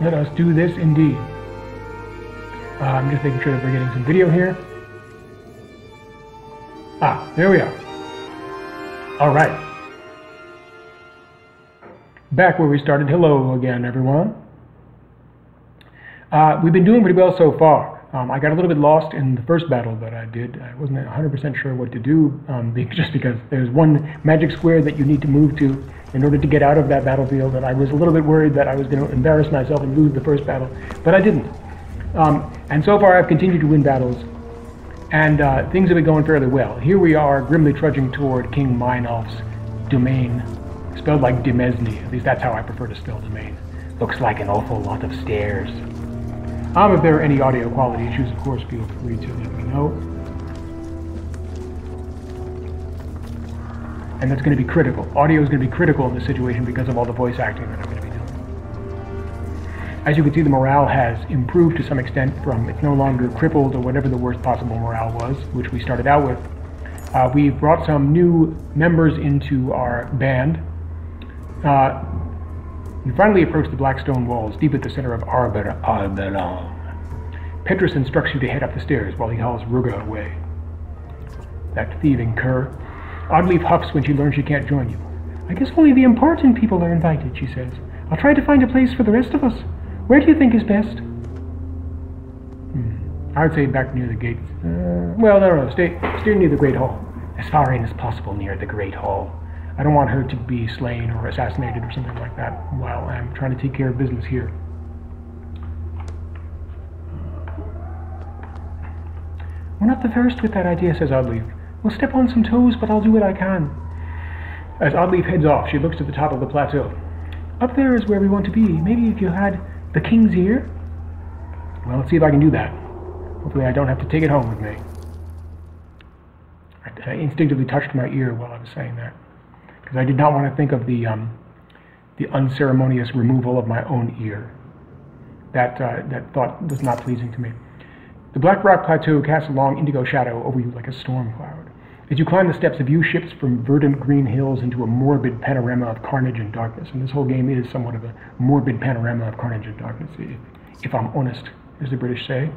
Let us do this indeed. I'm just making sure that we're getting some video here. Ah, there we are. All right. Back where we started. Hello again, everyone. We've been doing pretty well so far. I got a little bit lost in the first battle that I did. I wasn't 100% sure what to do, just because there's one magic square that you need to move to in order to get out of that battlefield, and I was a little bit worried that I was going to embarrass myself and lose the first battle, but I didn't. And so far I've continued to win battles, and things have been going fairly well. Here we are, grimly trudging toward King Meinolf's domain, spelled like Demesne. At least that's how I prefer to spell domain. Looks like an awful lot of stairs. If there are any audio quality issues, of course, feel free to let me know. And that's going to be critical. Audio is going to be critical in this situation because of all the voice acting that I'm going to be doing. As you can see, the morale has improved to some extent from it's no longer crippled or whatever the worst possible morale was, which we started out with. We brought some new members into our band. You finally approach the black stone walls, deep at the center of Arberon. Petrus instructs you to head up the stairs while he hauls Rugga away. That thieving cur. Oddleaf huffs when she learns she can't join you. I guess only the important people are invited, she says. I'll try to find a place for the rest of us. Where do you think is best? I would say back near the gates. Well, no, stay near the Great Hall. As far in as possible near the Great Hall. I don't want her to be slain or assassinated or something like that while I'm trying to take care of business here. We're not the first with that idea, says Oddleaf. We'll step on some toes, but I'll do what I can. As Oddleaf heads off, she looks to the top of the plateau. Up there is where we want to be. Maybe if you had the king's ear? Well, let's see if I can do that. Hopefully I don't have to take it home with me. I instinctively touched my ear while I was saying that, because I did not want to think of the unceremonious removal of my own ear. That thought was not pleasing to me. The Black Rock Plateau casts a long indigo shadow over you like a storm cloud. As you climb the steps, a view shifts from verdant green hills into a morbid panorama of carnage and darkness. And this whole game is somewhat of a morbid panorama of carnage and darkness, if I'm honest, as the British say.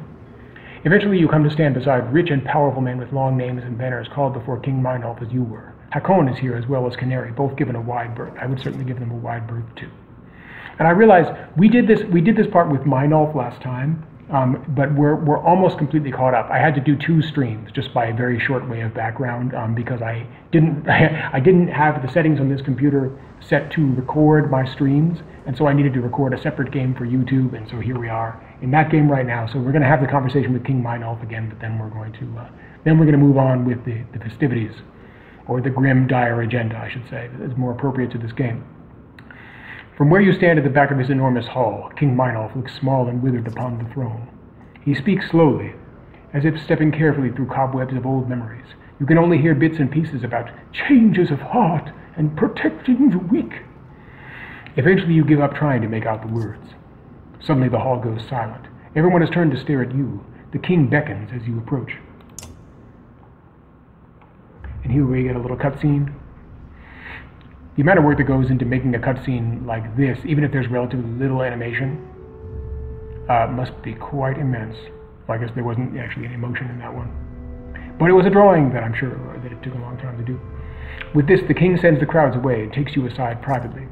Eventually you come to stand beside rich and powerful men with long names and banners called before King Meinolf as you were. Hakon is here as well as Canary, both given a wide berth. I would certainly give them a wide berth too. And I realized we did this part with Meinolf last time, but we're almost completely caught up. I had to do 2 streams just by a very short way of background because I didn't have the settings on this computer set to record my streams, and so I needed to record a separate game for YouTube, and so here we are in that game right now. So we're going to have the conversation with King Meinolf again, but then we're going to move on with the festivities. Or the grim, dire agenda, I should say, that is more appropriate to this game. From where you stand at the back of his enormous hall, King Meinolf looks small and withered upon the throne. He speaks slowly, as if stepping carefully through cobwebs of old memories. You can only hear bits and pieces about changes of heart and protecting the weak. Eventually you give up trying to make out the words. Suddenly the hall goes silent. Everyone has turned to stare at you. The king beckons as you approach. And here we get a little cutscene. The amount of work that goes into making a cutscene like this, even if there's relatively little animation, must be quite immense. Well, I guess there wasn't actually any emotion in that one. But it was a drawing that I'm sure that it took a long time to do. With this, the king sends the crowds away and takes you aside privately.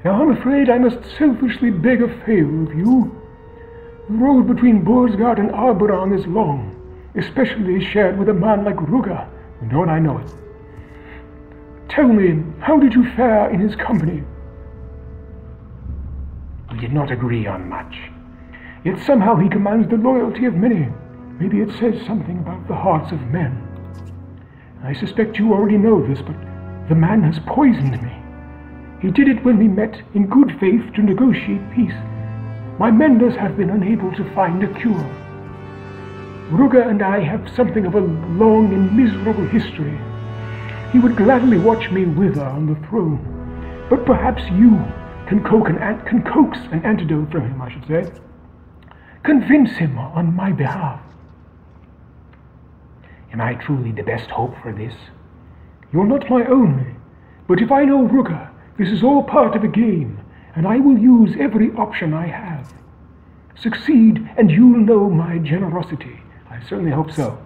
Now I'm afraid I must selfishly beg a favor of you. The road between Borsgard and Arberon is long, especially shared with a man like Rugga. Don't I know it? Tell me, how did you fare in his company? We did not agree on much. Yet somehow he commands the loyalty of many. Maybe it says something about the hearts of men. I suspect you already know this, but the man has poisoned me. He did it when we met in good faith to negotiate peace. My Menders have been unable to find a cure. Rugga and I have something of a long and miserable history. He would gladly watch me wither on the throne, but perhaps you can coax an antidote from him, I should say. Convince him on my behalf. Am I truly the best hope for this? You're not my only, but if I know Rugga, this is all part of a game, and I will use every option I have. Succeed, and you'll know my generosity. I certainly hope so.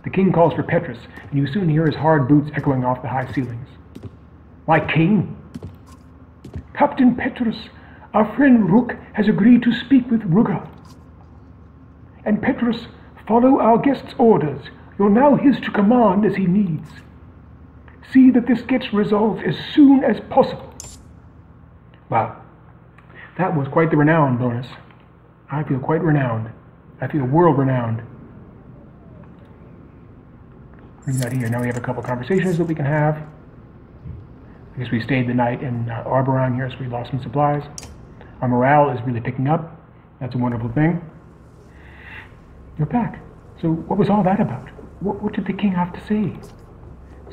The king calls for Petrus, and you soon hear his hard boots echoing off the high ceilings. My king? Captain Petrus, our friend Rook has agreed to speak with Rugga. And Petrus, follow our guest's orders. You're now his to command as he needs. See that this gets resolved as soon as possible. Wow, that was quite the renown bonus. I feel quite renowned. I feel world-renowned. What do we got here? Now we have a couple conversations that we can have. I guess we stayed the night in Arboron here, so we lost some supplies. Our morale is really picking up. That's a wonderful thing. You're back. So what was all that about? What did the king have to say?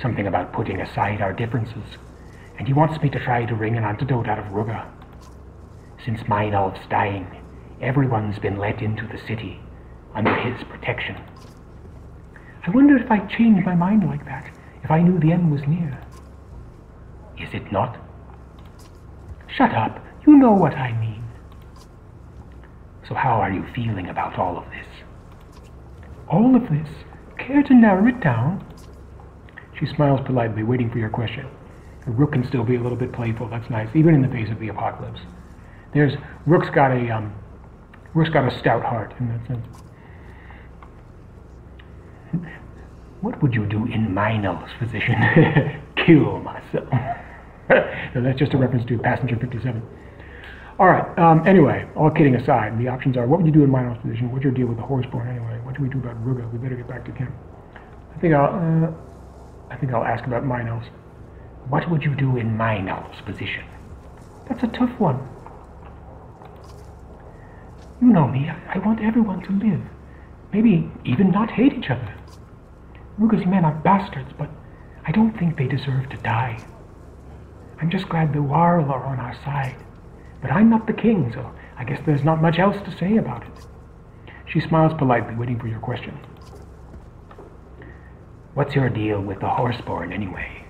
Something about putting aside our differences. And he wants me to try to wring an antidote out of Rugga. Since Meinolf's dying, everyone's been let into the city under his protection. I wondered if I'd change my mind like that, if I knew the end was near. Is it not? Shut up, you know what I mean. So how are you feeling about all of this? All of this? Care to narrow it down? She smiles politely, waiting for your question. Rook can still be a little bit playful, that's nice, even in the face of the apocalypse. Rook's got a stout heart in that sense. What would you do in Meinolf's position? Kill myself. No, that's just a reference to Passenger 57. Alright, anyway, all kidding aside, the options are, what would you do in Meinolf's position? What's your deal with the horseborn anyway? What do we do about Rugga? We better get back to camp. I think I'll ask about Meinolf's. What would you do in Meinolf's position? That's a tough one. You know me, I want everyone to live. Maybe even not hate each other. Rugga's men are bastards, but I don't think they deserve to die. I'm just glad the Warl are on our side. But I'm not the king, so I guess there's not much else to say about it. She smiles politely, waiting for your question. What's your deal with the horseborn, anyway?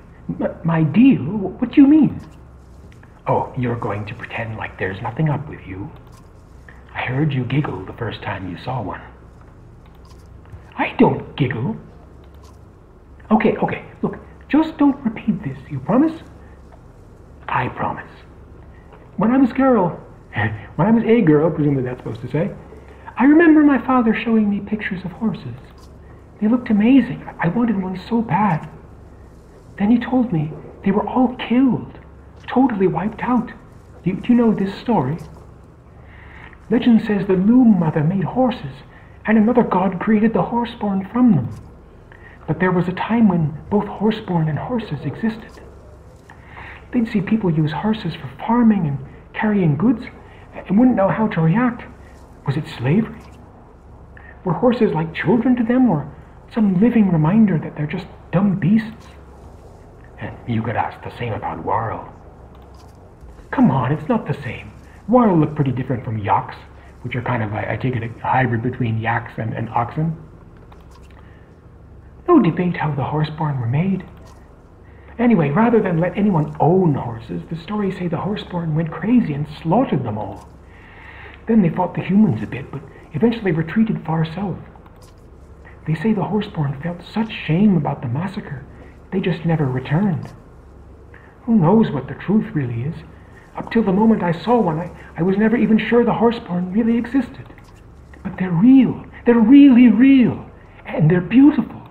My deal? What do you mean? Oh, you're going to pretend like there's nothing up with you? I heard you giggle the first time you saw one. I don't giggle. Okay, look, just don't repeat this, you promise? I promise. When I was a girl, presumably that's supposed to say, I remember my father showing me pictures of horses. They looked amazing. I wanted one so bad. Then he told me they were all killed, totally wiped out. Do you know this story? Legend says the Loom Mother made horses, and another god created the horseborn from them. But there was a time when both horseborn and horses existed. They'd see people use horses for farming and carrying goods, and wouldn't know how to react. Was it slavery? Were horses like children to them, or some living reminder that they're just dumb beasts? And you could ask the same about Warl. Come on, it's not the same. Warl look pretty different from yaks, which are kind of, I take it, a hybrid between yaks and oxen. No debate how the horseborn were made. Anyway, rather than let anyone own horses, the stories say the horseborn went crazy and slaughtered them all. Then they fought the humans a bit, but eventually retreated far south. They say the horseborn felt such shame about the massacre, they just never returned. Who knows what the truth really is? Up till the moment I saw one, I was never even sure the horseborn really existed. But they're real. They're really real. And they're beautiful.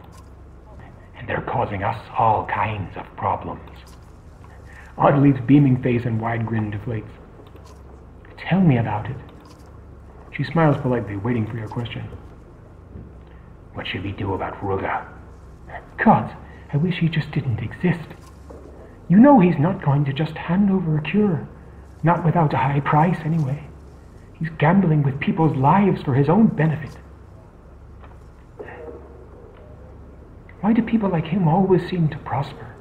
And they're causing us all kinds of problems. Audley's beaming face and wide grin deflates. Tell me about it. She smiles politely, waiting for your question. What should we do about Rugga? God, I wish he just didn't exist. You know he's not going to just hand over a cure. Not without a high price, anyway. He's gambling with people's lives for his own benefit. Why do people like him always seem to prosper?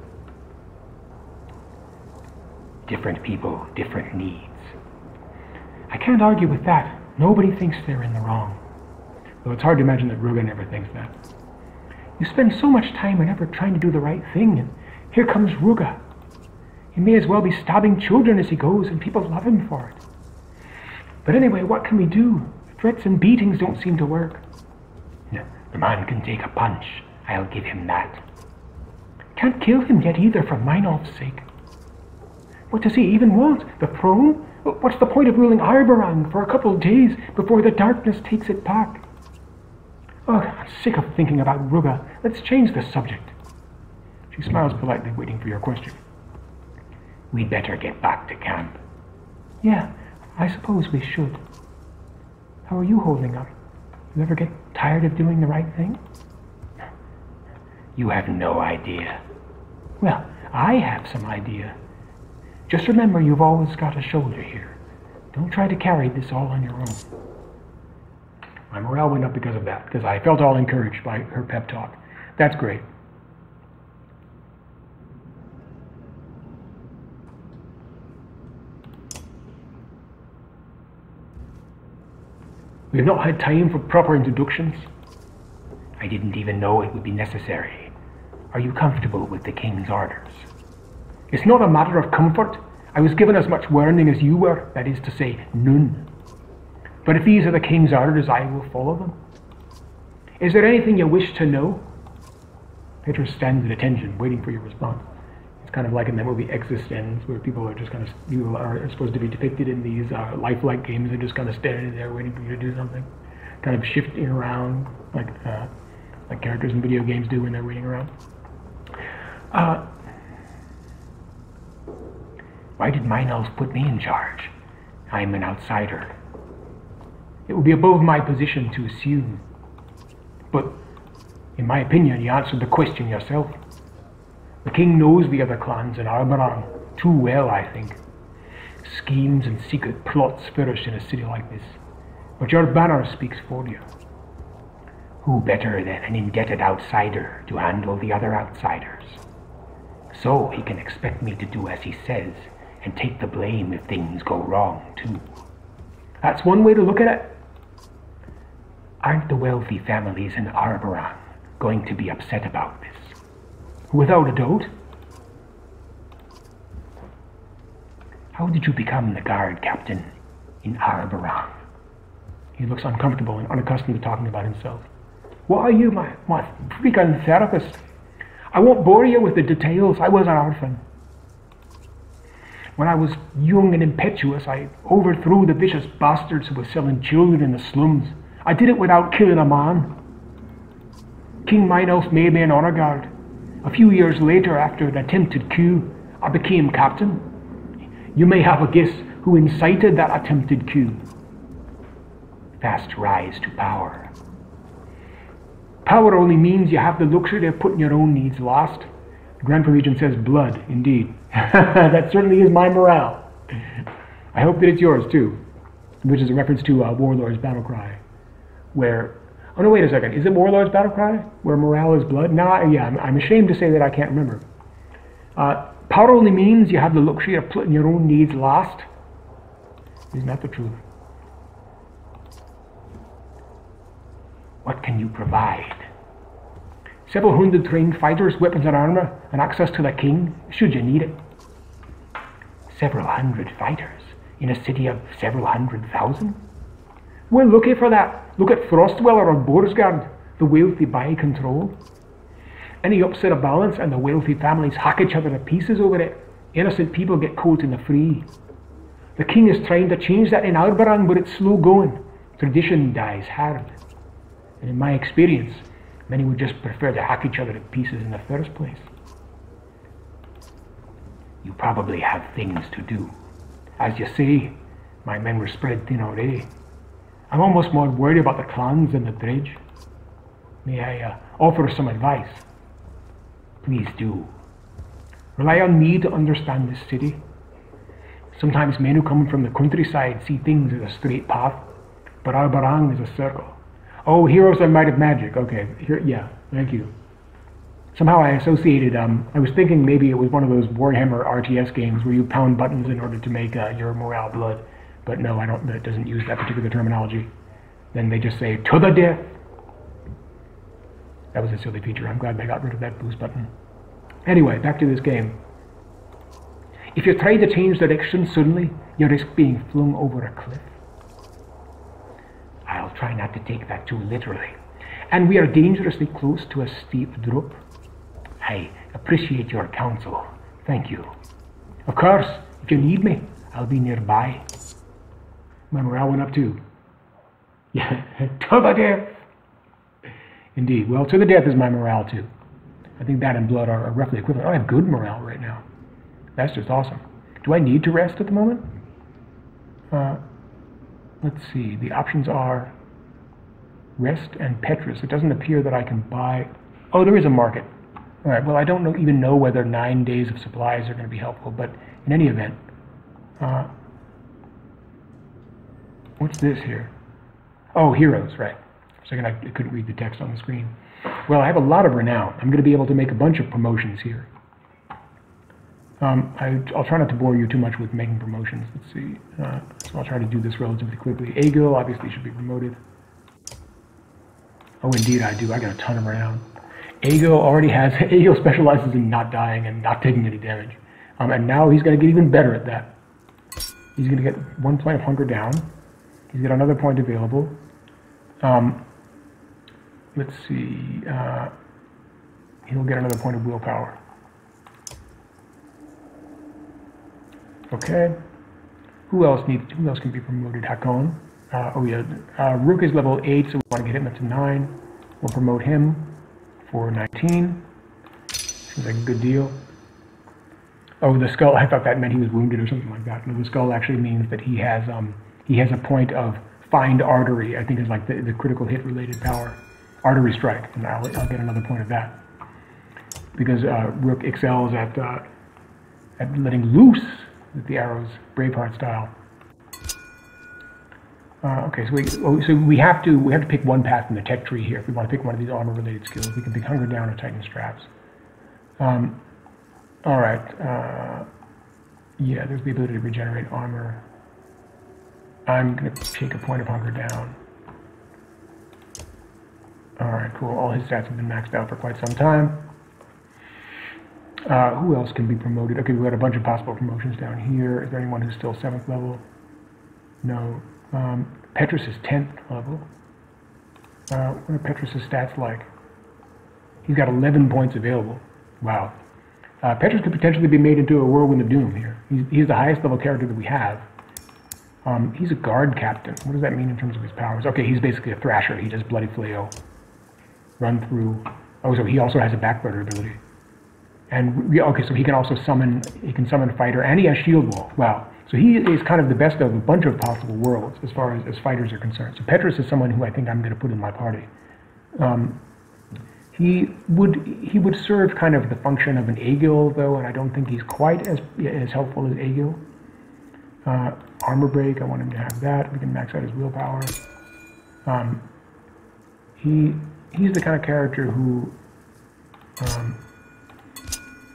Different people, different needs. I can't argue with that. Nobody thinks they're in the wrong. Though it's hard to imagine that Rugga never thinks that. You spend so much time and effort trying to do the right thing, and here comes Rugga. He may as well be stabbing children as he goes, and people love him for it. But anyway, what can we do? Threats and beatings don't seem to work. No, the man can take a punch. I'll give him that. Can't kill him yet either, for Meinolf's sake. What does he even want? The throne? What's the point of ruling Arberang for a couple of days before the darkness takes it back? Oh, I'm sick of thinking about Rugga. Let's change the subject. She smiles politely, waiting for your question. We'd better get back to camp. Yeah, I suppose we should. How are you holding up? You ever get tired of doing the right thing? You have no idea. Well, I have some idea. Just remember, you've always got a shoulder here. Don't try to carry this all on your own. My morale went up because of that, because I felt all encouraged by her pep talk. That's great. We have not had time for proper introductions. I didn't even know it would be necessary. Are you comfortable with the king's orders? It's not a matter of comfort. I was given as much warning as you were, that is to say, none. But if these are the king's orders, I will follow them. Is there anything you wish to know? Petrus stands at attention, waiting for your response. It's kind of like in the movie Existence, where people are just kind of, you are supposed to be depicted in these lifelike games. They're just kind of standing there waiting for you to do something, kind of shifting around like characters in video games do when they're waiting around. Why did Meinolf put me in charge? I'm an outsider. It would be above my position to assume. But, in my opinion, you answered the question yourself. The king knows the other clans in Arberang too well, I think. Schemes and secret plots flourish in a city like this. But your banner speaks for you. Who better than an indebted outsider to handle the other outsiders? So he can expect me to do as he says, and take the blame if things go wrong, too. That's one way to look at it. Aren't the wealthy families in Arberang going to be upset about this? Without a doubt. How did you become the guard captain in Arberang? He looks uncomfortable and unaccustomed to talking about himself. What are you, my freaking therapist? I won't bore you with the details. I was an orphan. When I was young and impetuous, I overthrew the vicious bastards who were selling children in the slums. I did it without killing a man. King Meinolf made me an honor guard. A few years later, after an attempted coup, I became captain. You may have a guess who incited that attempted coup. Fast rise to power. Power only means you have the luxury of putting your own needs last. The Grand Regent says blood, indeed. That certainly is my morale. I hope that it's yours too, which is a reference to Warlord's battle cry, where, oh no, wait a second, is it Warlord's battle cry, where morale is blood? No, yeah, I'm ashamed to say that I can't remember. Power only means you have the luxury of putting your own needs last. Isn't that the truth? What can you provide? Several hundred trained fighters, weapons and armor, and access to the king, should you need it. Several hundred fighters in a city of several 100,000? We're lucky for that. Look at Frostweller or Borsgard, the wealthy buy control. Any upset of balance and the wealthy families hack each other to pieces over it. Innocent people get caught in the fray. The king is trying to change that in Arberang, but it's slow going. Tradition dies hard. And in my experience, many would just prefer to hack each other to pieces in the first place. You probably have things to do. As you say, my men were spread thin already. I'm almost more worried about the clans than the dredge. May I offer some advice? Please do. Rely on me to understand this city. Sometimes men who come from the countryside see things as a straight path, but Arberang is a circle. Oh, Heroes of Might of Magic. Okay, here, yeah, thank you. Somehow I associated, I was thinking maybe it was one of those Warhammer RTS games where you pound buttons in order to make your morale blood. But no, that doesn't use that particular terminology. Then they just say, to the death. That was a silly feature. I'm glad they got rid of that boost button. Anyway, back to this game. If you try to change direction suddenly, you risk being flung over a cliff. I'll try not to take that too literally. And we are dangerously close to a steep drop. I appreciate your counsel. Thank you. Of course, if you need me, I'll be nearby. My morale went up too. Yeah, to the death. Indeed. Well, to the death is my morale too. I think that and blood are roughly equivalent. I have good morale right now. That's just awesome. Do I need to rest at the moment? Let's see. The options are rest and Petrus. It doesn't appear that I can buy... Oh, there is a market. All right. Well, I don't even know whether 9 days of supplies are going to be helpful, but in any event... what's this here? Oh, heroes, right. For a second, I couldn't read the text on the screen. Well, I have a lot of renown. I'm going to be able to make a bunch of promotions here. I'll try not to bore you too much with making promotions. Let's see. So I'll try to do this relatively quickly. Agil obviously should be promoted. Oh, indeed I do. I got a ton of renown. Agil specializes in not dying and not taking any damage. And now he's going to get even better at that. He's going to get 1 point of hunger down. He's got another point available. Let's see. He'll get another point of willpower. Okay. Who else can be promoted? Hakon. Oh yeah. Rook is level 8, so we want to get him up to 9. We'll promote him for 19. Seems like a good deal. Oh, the skull. I thought that meant he was wounded or something like that. No, the skull actually means that he has a point of find artery. I think is like the critical hit related power. Artery strike, and I'll get another point of that because Rook excels at letting loose with the arrows, Braveheart style. Okay, so we have to pick one path in the tech tree here if we want to pick one of these armor related skills. We can pick Hunger Down or Tighten Straps. All right. Yeah, there's the ability to regenerate armor. I'm going to take a point of Hunger Down. Alright, cool. All his stats have been maxed out for quite some time. Who else can be promoted? Okay, we've got a bunch of possible promotions down here. Is there anyone who's still 7th level? No. Petrus is 10th level. What are Petrus' stats like? He's got 11 points available. Wow. Petrus could potentially be made into a Whirlwind of Doom here. He's the highest level character that we have. He's a guard captain. What does that mean in terms of his powers? Okay, he's basically a thrasher. He does bloody flail. Run through. Oh, so he also has a backburner ability. And okay, so he can also summon. He can summon a fighter, and he has shield wall. Wow. So he is kind of the best of a bunch of possible worlds as far as fighters are concerned. So Petrus is someone who I think I'm going to put in my party. He would serve kind of the function of an Agil though, and I don't think he's quite as helpful as Agil. Armor break. I want him to have that. We can max out his willpower. He's the kind of character who,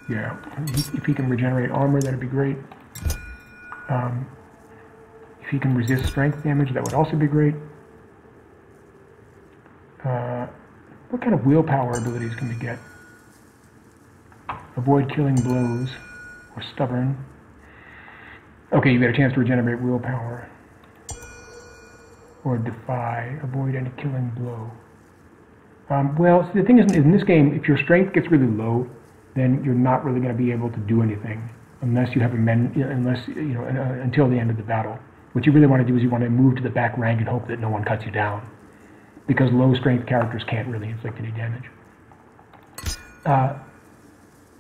yeah, if he can regenerate armor, that'd be great. If he can resist strength damage, that would also be great. What kind of willpower abilities can we get? Avoid killing blows, or stubborn. Okay, you get a chance to regenerate willpower. Or defy, avoid any killing blow. Well, see, the thing is, in this game, if your strength gets really low, then you're not really going to be able to do anything unless you have until the end of the battle. What you really want to do is you want to move to the back rank and hope that no one cuts you down, because low strength characters can't really inflict any damage.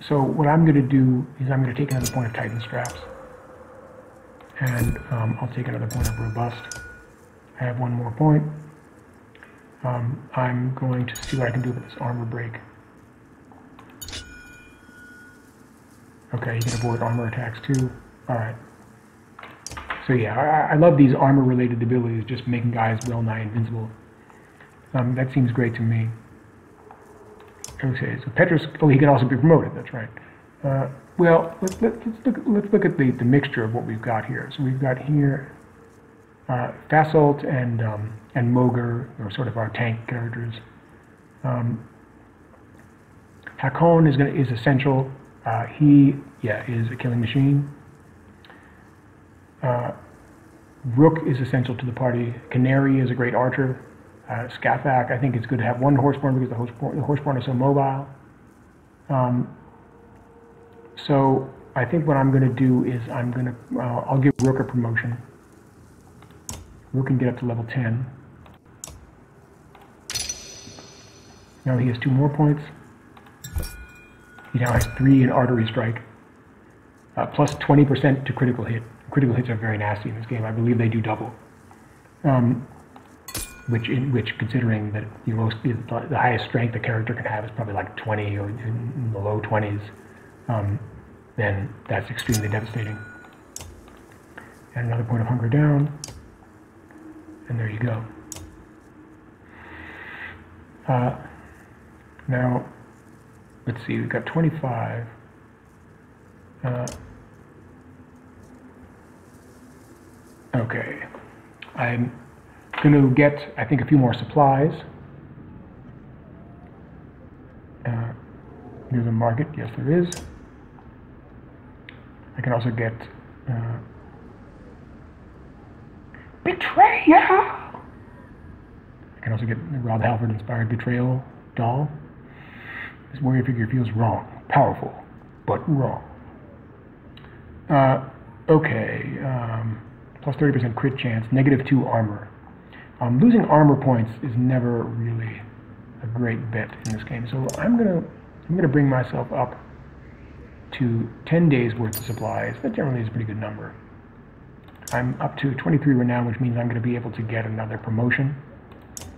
So what I'm going to do is I'm going to take another point of Titan Straps, and I'll take another point of Robust. I have one more point. I'm going to see what I can do with this armor break. Okay, you can avoid armor attacks too. Alright. So yeah, I love these armor-related abilities, just making guys well-nigh invincible. That seems great to me. Okay, so Petrus, oh, he can also be promoted, that's right. Well, let's look at the mixture of what we've got here. So we've got here Fasalt and Moger, or sort of our tank characters. Hakon is essential. He is a killing machine. Rook is essential to the party. Canary is a great archer. Scathak, I think it's good to have one horseborn because the horseborn is so mobile. So I think what I'm going to do is I'll give Rook a promotion. Rook can get up to level 10. Now he has 2 more points. He now has 3 in artery strike, plus 20% to critical hit. Critical hits are very nasty in this game. I believe they do double. Which considering that the highest strength a character can have is probably like 20 or in the low 20s, then that's extremely devastating. And another point of hunger down, and there you go. Now, let's see, we've got 25. Okay, I'm going to get, I think, a few more supplies. There's a market, yes there is. I can also get Betrayal! I can also get the Rob Halford inspired Betrayal doll. This warrior figure feels wrong. Powerful, but wrong. Okay, plus 30% crit chance, -2 armor. Losing armor points is never really a great bet in this game, so I'm gonna bring myself up to 10 days worth of supplies. That generally is a pretty good number. I'm up to 23 renown, which means I'm going to be able to get another promotion.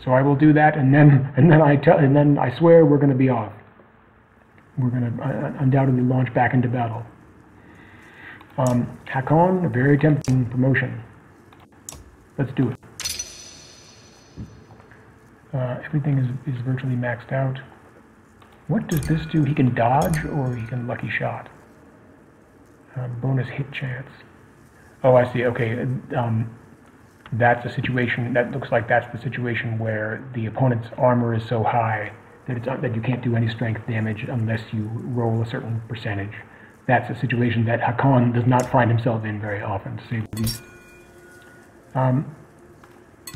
So I will do that, and then I swear we're going to be off. We're going to undoubtedly launch back into battle. Hakon, a very tempting promotion. Let's do it. Everything is virtually maxed out. What does this do? He can dodge or he can lucky shot. Bonus hit chance. Oh, I see. Okay, that's a situation. That looks like that's the situation where the opponent's armor is so high that you can't do any strength damage unless you roll a certain percentage. That's a situation that Hakon does not find himself in very often, to say the least. All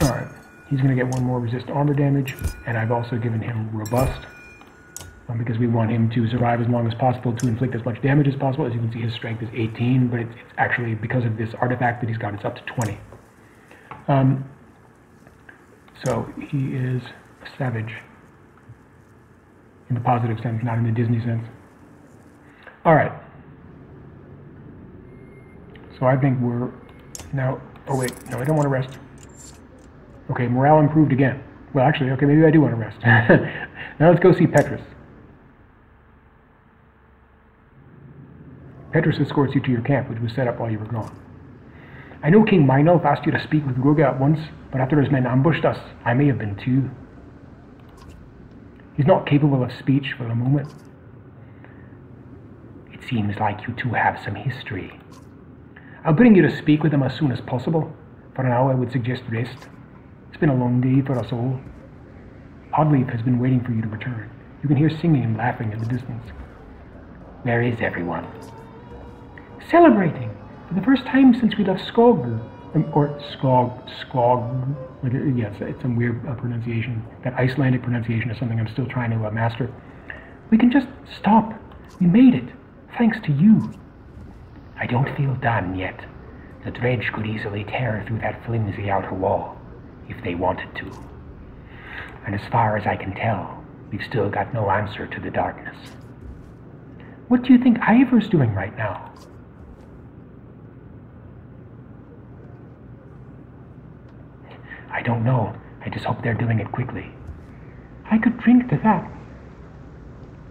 right, he's going to get 1 more resist armor damage, and I've also given him robust. Because we want him to survive as long as possible to inflict as much damage as possible. As you can see, his strength is 18, but it's actually because of this artifact that he's got, it's up to 20. So he is a savage in the positive sense, not in the Disney sense. All right. So I think we're now. Oh wait, no, I don't want to rest. Okay, morale improved again. Well, actually, okay, maybe I do want to rest. Now let's go see Petrus. Petrus escorts you to your camp, which was set up while you were gone. I know King Meinolf asked you to speak with Rugga at once, but after his men ambushed us, I may have been too. He's not capable of speech for the moment. It seems like you two have some history. I'll bring you to speak with him as soon as possible. For now, I would suggest rest. It's been a long day for us all. Oddleaf has been waiting for you to return. You can hear singing and laughing in the distance. Where is everyone? Celebrating for the first time since we left Skog, or Skog. Like, yes, it's some weird pronunciation. That Icelandic pronunciation is something I'm still trying to master. We can just stop. We made it, thanks to you. I don't feel done yet. The dredge could easily tear through that flimsy outer wall, if they wanted to. And as far as I can tell, we've still got no answer to the darkness. What do you think Iver's doing right now? I don't know. I just hope they're doing it quickly. I could drink to that.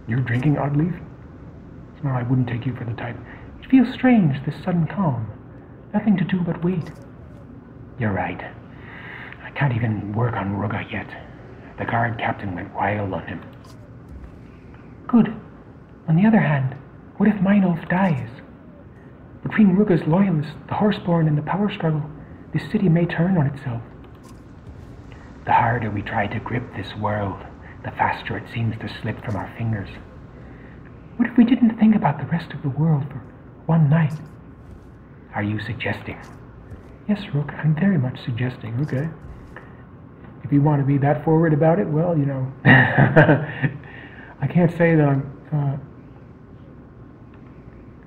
You're drinking, Oddleaf? Well, I wouldn't take you for the type. It feels strange, this sudden calm. Nothing to do but wait. You're right. I can't even work on Rugga yet. The guard captain went wild on him. Good. On the other hand, what if Meinolf dies? Between Rugga's loyalists, the Horseborn, and the power struggle, this city may turn on itself. The harder we try to grip this world, the faster it seems to slip from our fingers. What if we didn't think about the rest of the world for one night? Are you suggesting Yes, Rook, I'm very much suggesting, okay. If you want to be that forward about it, well, you know, I can't say that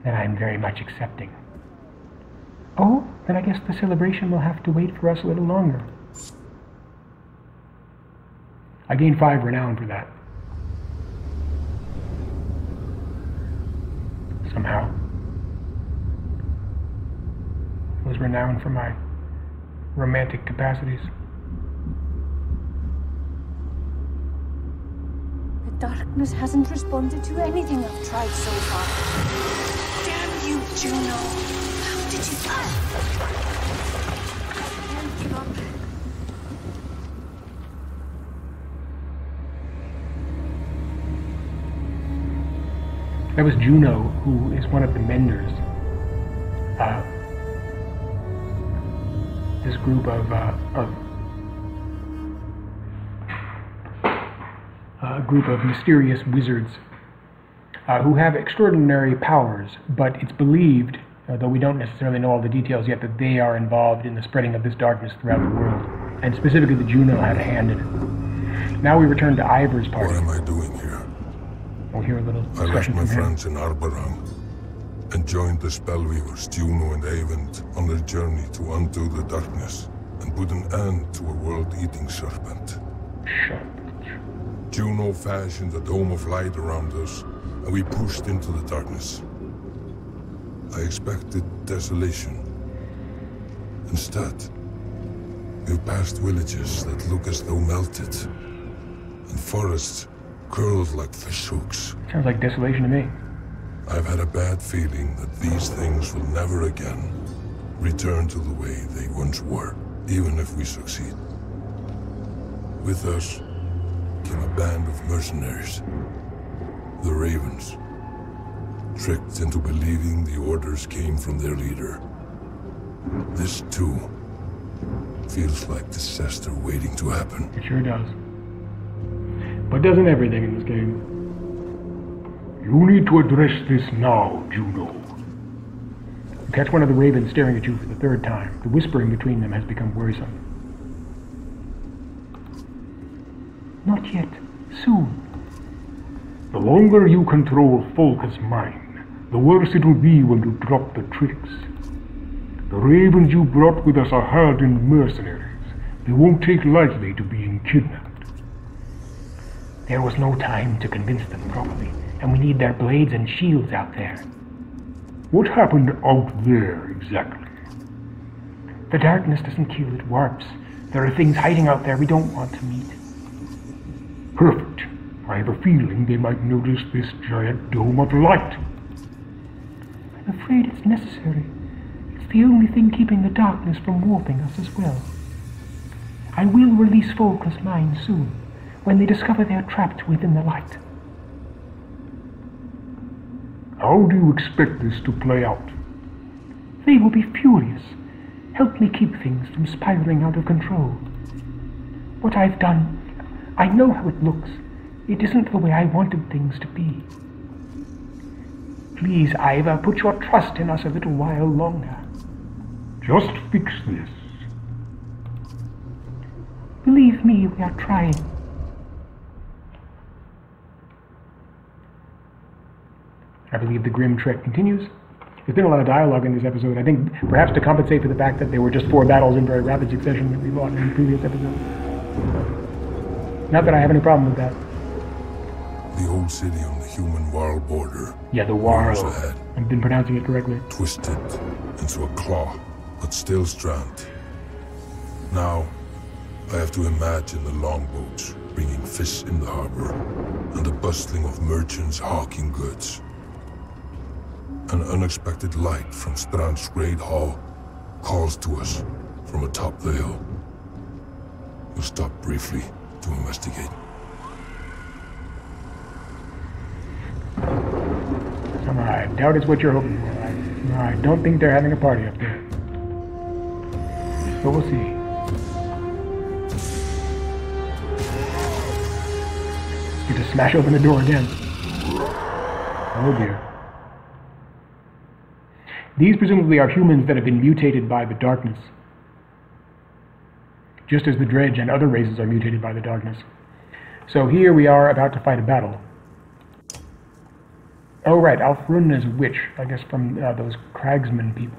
Then I'm very much accepting. Oh, then I guess the celebration will have to wait for us a little longer. I gained 5 renown for that. Somehow. It was renowned for my romantic capacities. The darkness hasn't responded to anything I've tried so far. Damn you, Juno! How did you... I can't give up. That was Juno, who is one of the Menders. This group of a group of mysterious wizards who have extraordinary powers, but it's believed, though we don't necessarily know all the details yet, that they are involved in the spreading of this darkness throughout the world, and specifically that Juno had a hand in it. Now we return to Iver's party. What am I doing here? We'll hear a little I left discussion my from him. friends in Arbarang and joined the Spellweavers, Juno and Avent, on their journey to undo the darkness and put an end to a world-eating serpent. Juno fashioned a dome of light around us, and we pushed into the darkness. I expected desolation. Instead, we've passed villages that look as though melted, and forests curled like fishhooks. Sounds like desolation to me. I've had a bad feeling that these things will never again return to the way they once were, even if we succeed. With us came a band of mercenaries, the Ravens, tricked into believing the orders came from their leader. This, too, feels like disaster waiting to happen. It sure does. But doesn't everything in this game? You need to address this now, Juno. You catch one of the ravens staring at you for the 3rd time. The whispering between them has become worrisome. Not yet. Soon. The longer you control Folka's mind, the worse it will be when you drop the tricks. The ravens you brought with us are hardened mercenaries. They won't take lightly to being kidnapped. There was no time to convince them properly, and we need their blades and shields out there. What happened out there, exactly? The darkness doesn't kill, it warps. There are things hiding out there we don't want to meet. Perfect. I have a feeling they might notice this giant dome of light. I'm afraid it's necessary. It's the only thing keeping the darkness from warping us as well. I will release Folka's mind soon, when they discover they're trapped within the light. How do you expect this to play out? They will be furious. Help me keep things from spiraling out of control. What I've done, I know how it looks. It isn't the way I wanted things to be. Please, Iver, put your trust in us a little while longer. Just fix this. Believe me, we are trying. I believe the grim trek continues. There's been a lot of dialogue in this episode. I think perhaps to compensate for the fact that there were just 4 battles in very rapid succession that we fought in the previous episode. Not that I have any problem with that. The old city on the human world border. Yeah, the Warl. Ahead, I've been pronouncing it correctly. twisted into a claw, but still strand. Now, I have to imagine the longboats bringing fish in the harbor, and the bustling of merchants hawking goods. An unexpected light from Strand's great hall calls to us from atop the hill. We'll stop briefly to investigate. I doubt it's what you're hoping for. I don't think they're having a party up there. But we'll see. Get to smash open the door again. Oh dear. These presumably are humans that have been mutated by the darkness. just as the Dredge and other races are mutated by the darkness. So here we are about to fight a battle. Oh right, Alfrun is a witch, I guess from those Cragsman people.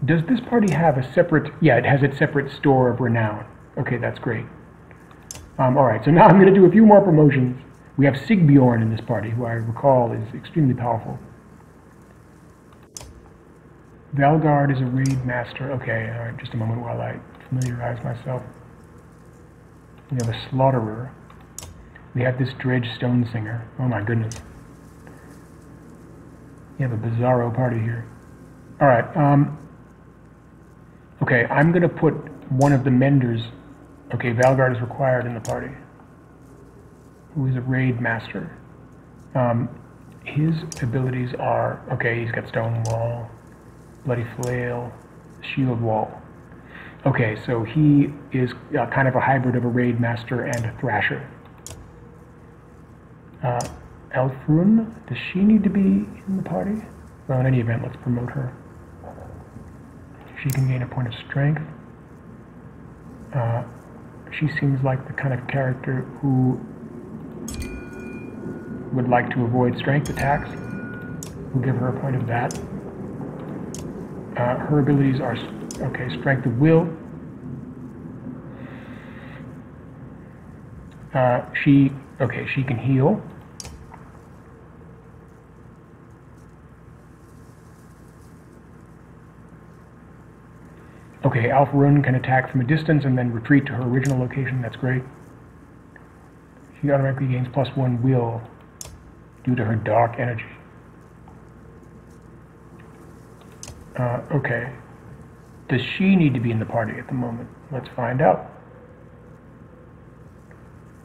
Does this party have a separate... Yeah, it has its separate store of renown. Okay, that's great. Alright, so now I'm going to do a few more promotions. We have Sigbjorn in this party, who I recall is extremely powerful. Valgard is a raid master. Okay, alright, just a moment while I familiarize myself. We have a Slaughterer. We have this Dredge Stone Singer. Oh my goodness. We have a bizarro party here. Alright, okay, I'm going to put one of the Menders. Okay, Valgard is required in the party. Who is a raid master. His abilities are... Okay, he's got Stone Wall, Bloody Flail, Shield Wall. Okay, so he is kind of a hybrid of a raid master and a thrasher. Alfrun, does she need to be in the party? Well, in any event, let's promote her. She can gain a point of strength. She seems like the kind of character who would like to avoid strength attacks. We'll give her a point of that. Her abilities are, okay, Strength of Will. She can heal. Okay, Alfrun can attack from a distance and then retreat to her original location. That's great. She automatically gains +1 will due to her dark energy. Okay. Does she need to be in the party at the moment? Let's find out.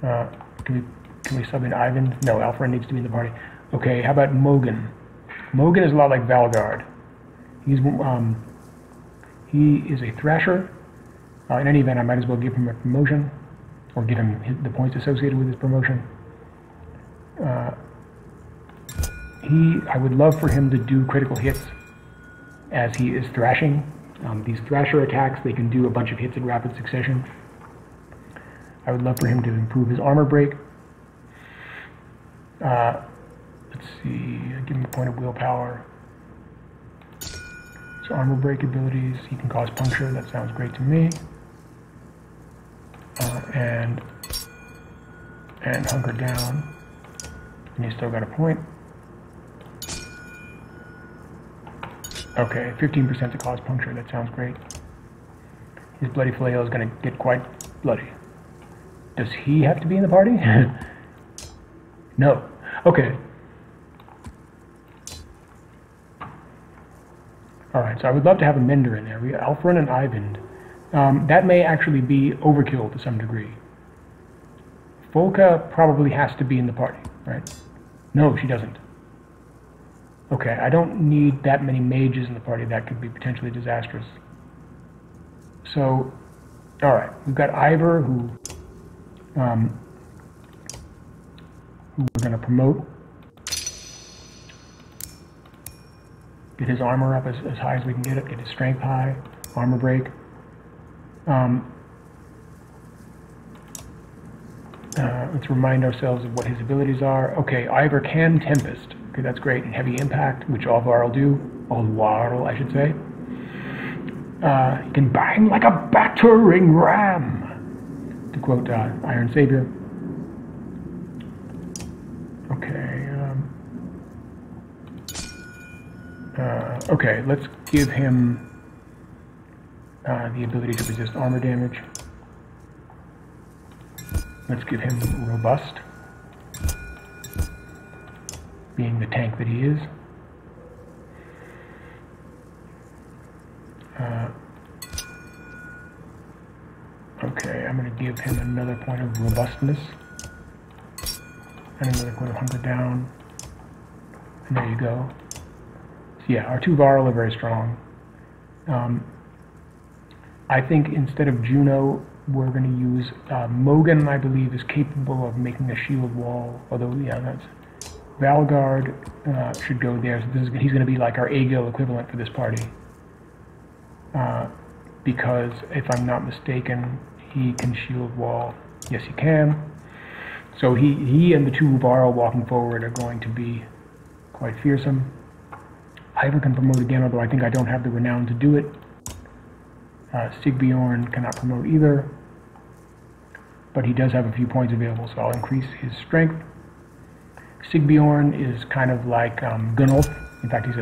Can we sub in Ivan? No, Alfred needs to be in the party. Okay, how about Mogan? Mogan is a lot like Valgard. He is a thrasher. In any event, I might as well give him a promotion, or give him the points associated with his promotion. I would love for him to do critical hits as he is thrashing. These thrasher attacks, they can do a bunch of hits in rapid succession. I would love for him to improve his armor break. Let's see, give him a point of willpower. His armor break abilities, he can cause puncture, that sounds great to me. And hunker down. And he's still got a point. Okay, 15% to cause puncture, that sounds great. His bloody flail is going to get quite bloody. Does he have to be in the party? No. Okay. Alright, so I would love to have a Mender in there. We got Alfrun and Ivan. That may actually be overkill to some degree. Volka probably has to be in the party, right? No, she doesn't. Okay, I don't need that many mages in the party. That could be potentially disastrous. So, alright, we've got Iver, who we're going to promote. Get his armor up as high as we can get it. Get his strength high, armor break. Let's remind ourselves of what his abilities are. Okay, Iver can Tempest. Okay, that's great. And Heavy Impact, which Alvar will do. Alvar, I should say. He can bang like a battering ram, to quote Iron Savior. Okay. Okay, let's give him the ability to resist armor damage. Let's give him Robust, being the tank that he is. Okay, I'm going to give him another point of Robustness, and another point of Hunker Down, and there you go. So yeah, our two Varl are very strong. I think instead of Juno, we're going to use Mogan, I believe, is capable of making a shield wall, although, yeah, that's... Valgard should go there. So he's going to be like our Aegil equivalent for this party. because if I'm not mistaken, he can shield wall. Yes, he can. So he and the two Varl walking forward are going to be quite fearsome. Iver can promote again, although I think I don't have the renown to do it. Sigbjorn cannot promote either, but he does have a few points available, so I'll increase his strength. Sigbjorn is kind of like Gunnulf. In fact, he's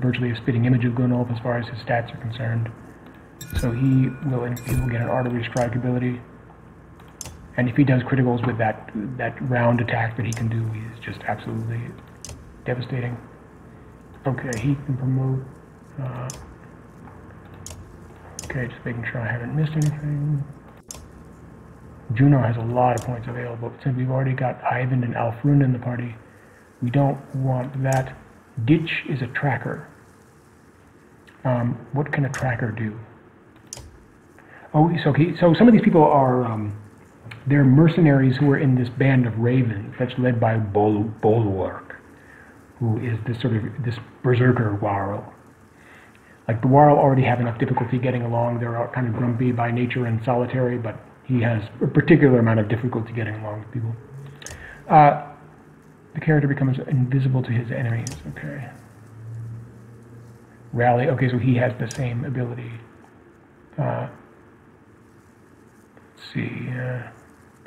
virtually a spitting image of Gunnulf as far as his stats are concerned. So he will get an artery strike ability, and if he does criticals with that round attack that he can do, he's just absolutely devastating. Okay, he can promote. Okay, just making sure I haven't missed anything. Juno has a lot of points available, but since we've already got Ivan and Alfrun in the party, we don't want that. Ditch is a tracker. What can a tracker do? Oh, so some of these people are, they're mercenaries who are in this band of ravens that's led by Bulwark, who is this berserker Warl. Like, the Warl already have enough difficulty getting along. They're kind of grumpy by nature and solitary, but he has a particular amount of difficulty getting along with people. The character becomes invisible to his enemies. Okay. Rally. Okay, so he has the same ability. Let's see.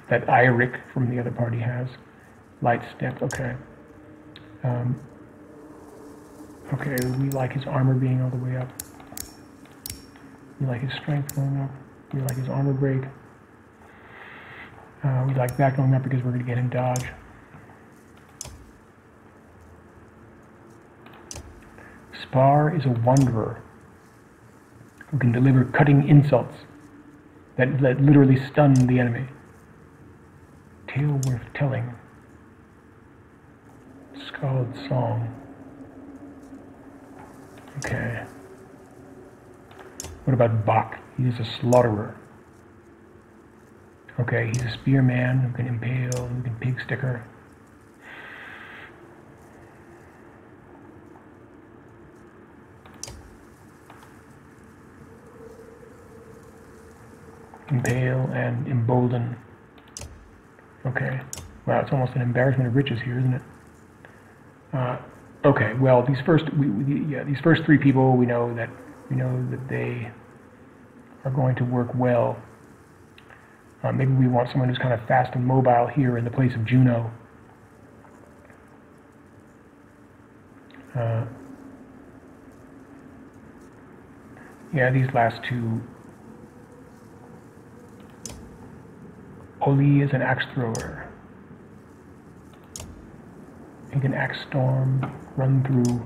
That Eirik from the other party has. Light step. Okay. Okay, we like his armor being all the way up. We like his strength going up. We like his armor break. We like that going up because we're going to get him dodge. Spar is a wanderer who can deliver cutting insults that literally stun the enemy. Tale worth telling. Scald song. Okay. What about Bach? He is a slaughterer. Okay, he's a spearman who can impale, who can pig sticker. Impale and embolden. Okay. Wow, it's almost an embarrassment of riches here, isn't it? Okay. Well, these first three people, we know that they are going to work well. Maybe we want someone who's kind of fast and mobile here in the place of Juno. Yeah, these last two. Oli is an axe thrower. He can axe storm, run through,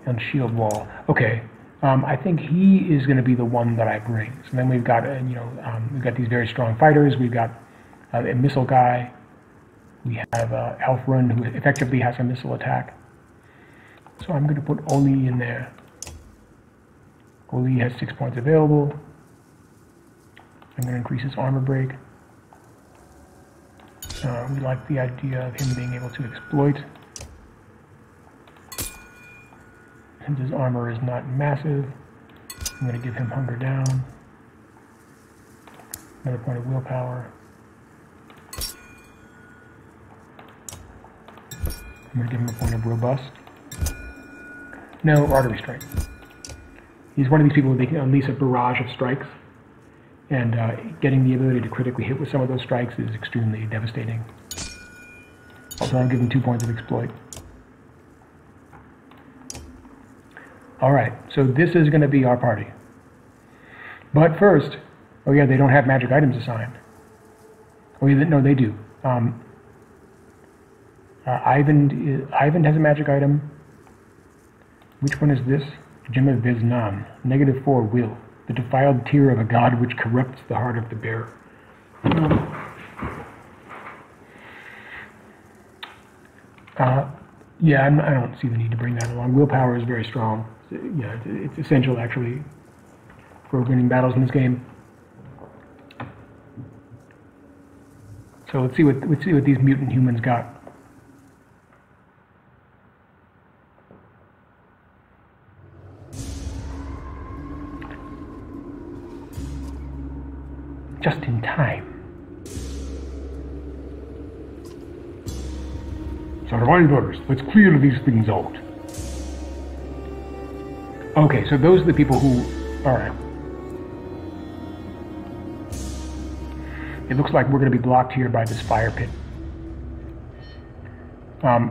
and shield wall. Okay, I think he is going to be the one that I bring. So then we've got, we've got these very strong fighters. We've got a missile guy. We have Alfrun, who effectively has a missile attack. So I'm going to put Oli in there. Oli has 6 points available. I'm going to increase his armor break. We like the idea of him being able to exploit. Since his armor is not massive, I'm going to give him hunger down. Another point of willpower. I'm going to give him a point of robust. No, artery strike. He's one of these people who can unleash a barrage of strikes. And getting the ability to critically hit with some of those strikes is extremely devastating. Also, I'll give him 2 points of exploit. Alright, so this is going to be our party. But first, oh yeah, they don't have magic items assigned. Oh yeah, no, they do. Ivan has a magic item. Which one is this? Gem of Viznan. -4 will. The defiled tear of a god which corrupts the heart of the bearer. Yeah, I don't see the need to bring that along. Willpower is very strong. Yeah, it's essential actually for winning battles in this game. So let's see what these mutant humans got. just in time. Survivors, let's clear these things out. Okay, so those are the people who... Alright. It looks like we're going to be blocked here by this fire pit.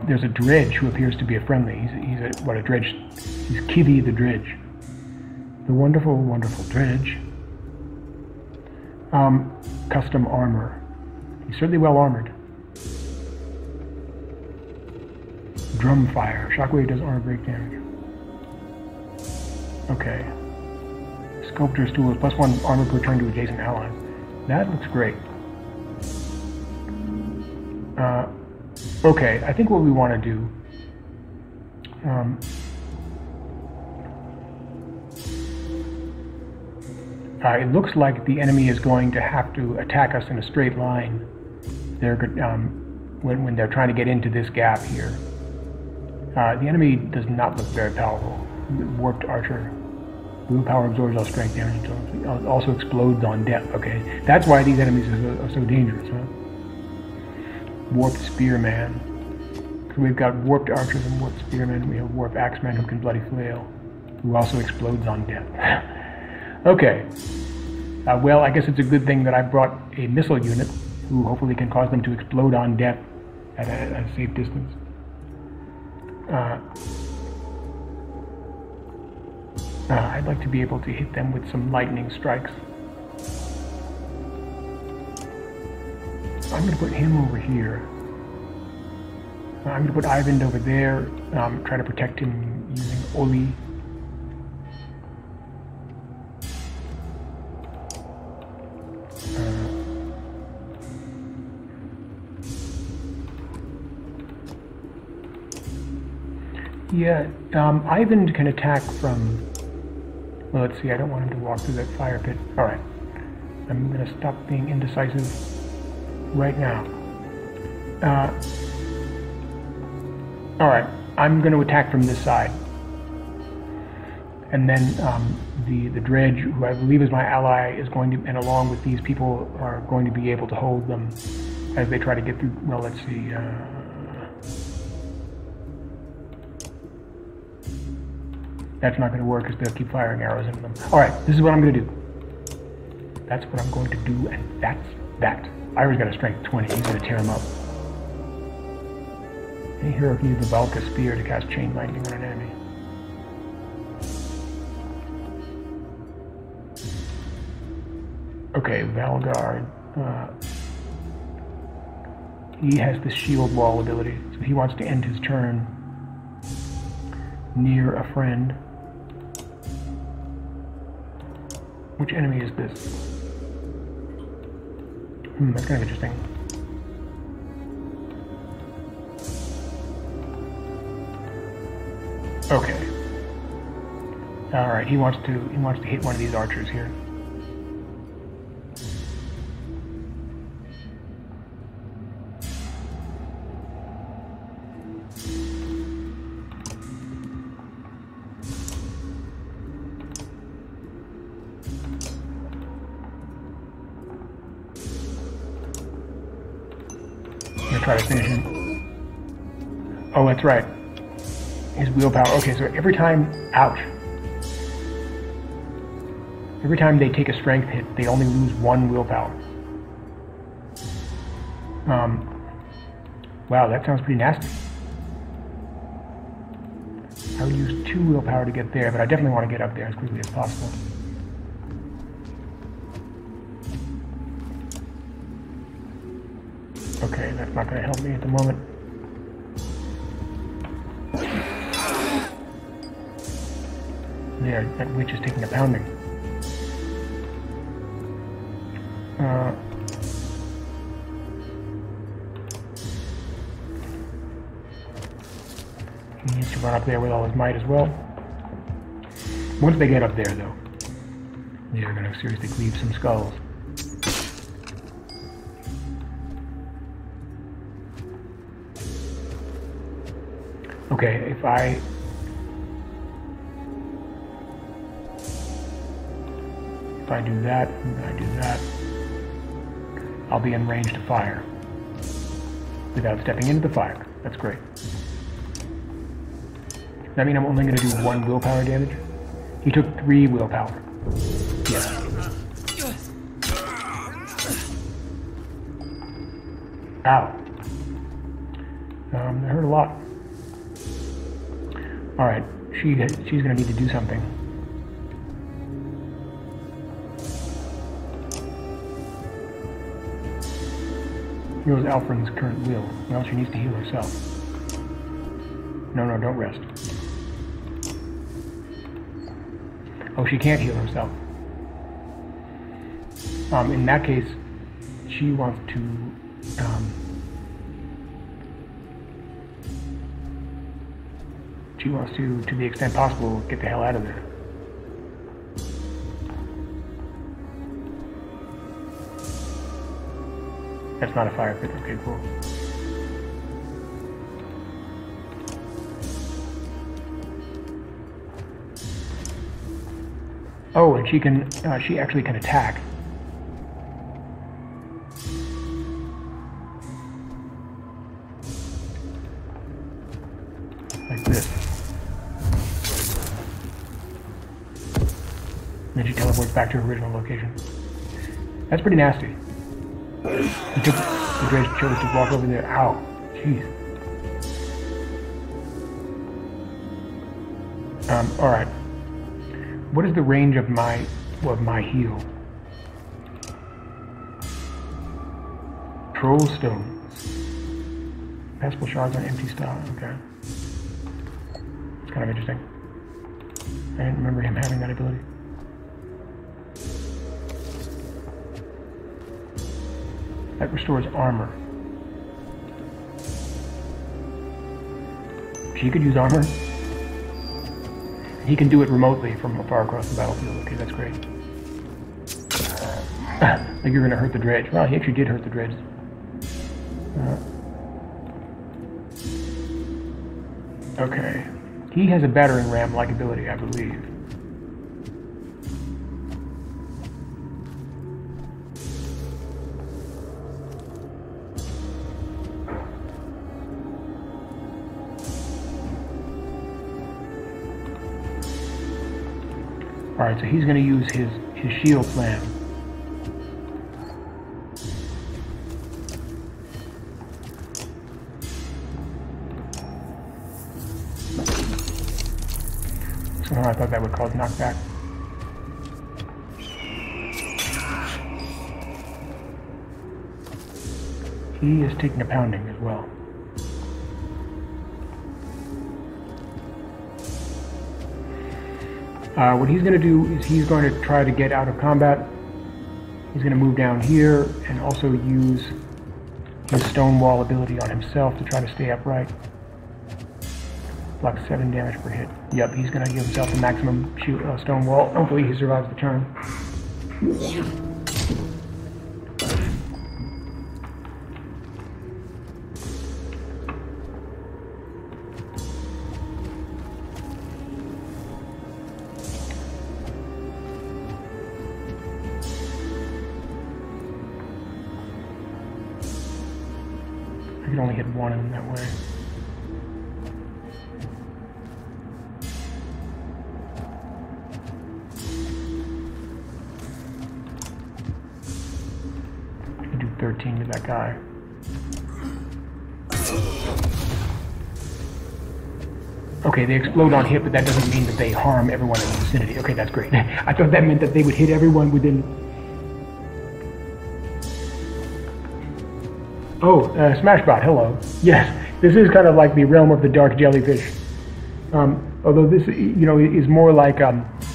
There's a dredge who appears to be a friendly. He's a dredge. He's Kivy the dredge. The wonderful, wonderful dredge. Custom armor. He's certainly well armored. Drum fire. Shockwave does armor break damage. Okay. Sculptor's tool is +1 armor per turn to adjacent allies. That looks great. Okay, I think what we want to do... it looks like the enemy is going to have to attack us in a straight line. They're when they're trying to get into this gap here. The enemy does not look very powerful. Warped archer. Willpower absorbs all strength damage. Also explodes on death. Okay, that's why these enemies are so dangerous, huh? Warped spearman. So we've got warped archers and warped spearmen. We have warped axeman who can bloody flail, who also explodes on death. Okay. Well, I guess it's a good thing that I brought a missile unit, who hopefully can cause them to explode on death at a safe distance. I'd like to be able to hit them with some lightning strikes. I'm going to put him over here. I'm going to put Ivan over there, try to protect him using Oli. Ivan can attack from... Well, let's see, I don't want him to walk through that fire pit. Alright. I'm going to stop being indecisive right now. Alright, I'm going to attack from this side. And then the dredge, who I believe is my ally, is going to, and along with these people, are going to be able to hold them as they try to get through. Well, let's see. That's not going to work because they'll keep firing arrows into them. Alright, this is what I'm going to do. That's what I'm going to do, and that's that. Iver's got a strength 20. He's going to tear him up. Any hero can use the Valka spear to cast chain lightning on an enemy. Okay, Valgard. He has the shield wall ability, so he wants to end his turn near a friend. Which enemy is this? That's kind of interesting. Okay. All right. He wants to hit one of these archers here. Try to finish him. Oh, that's right. His willpower. Okay, so every time... Ouch. Every time they take a strength hit, they only lose 1 willpower. Wow, that sounds pretty nasty. I would use 2 willpower to get there, but I definitely want to get up there as quickly as possible. Okay, that's not going to help me at the moment. There, that witch is taking a pounding. He needs to run up there with all his might as well. Once they get up there, though, they're going to seriously cleave some skulls. Okay, if I do that, and I do that, I'll be in range to fire without stepping into the fire. That's great. Does that mean I'm only going to do 1 willpower damage? He took 3 willpower. Yeah. Ow. That hurt a lot. Alright, she's going to need to do something. Heals Alfred's current will. Well, she needs to heal herself. No, don't rest. Oh, she can't heal herself. In that case, she wants to, to the extent possible, get the hell out of there. That's not a fire pit. Okay, cool. Oh, and she can, she actually can attack. Like this. And then she teleports back to her original location. That's pretty nasty. He took the dredge chose to walk over there. Ow. Jeez. Alright. What is the range of my heal? Troll stones. Passable shards on empty stock. Okay. It's kind of interesting. I didn't remember him having that ability. That restores armor. She could use armor. He can do it remotely from far across the battlefield. Okay, that's great. Like you're going to hurt the dredge. Well, he actually did hurt the dredge. Okay. He has a battering ram-like ability, I believe. Alright, so he's going to use his shield slam. Somehow I thought that would cause knockback. He is taking a pounding as well. What he's going to do is he's going to try to get out of combat. He's going to move down here and also use his stone wall ability on himself to try to stay upright. Block 7 damage per hit. Yep, he's going to give himself the maximum stone wall. Hopefully he survives the turn. I can only hit one of them that way. I can do 13 to that guy. Okay, they explode on hit, but that doesn't mean that they harm everyone in the vicinity. Okay, that's great. I thought that meant that they would hit everyone within... Oh, Smashbot, hello. Yes, this is kind of like the realm of the dark jellyfish. Although this, you know, is more like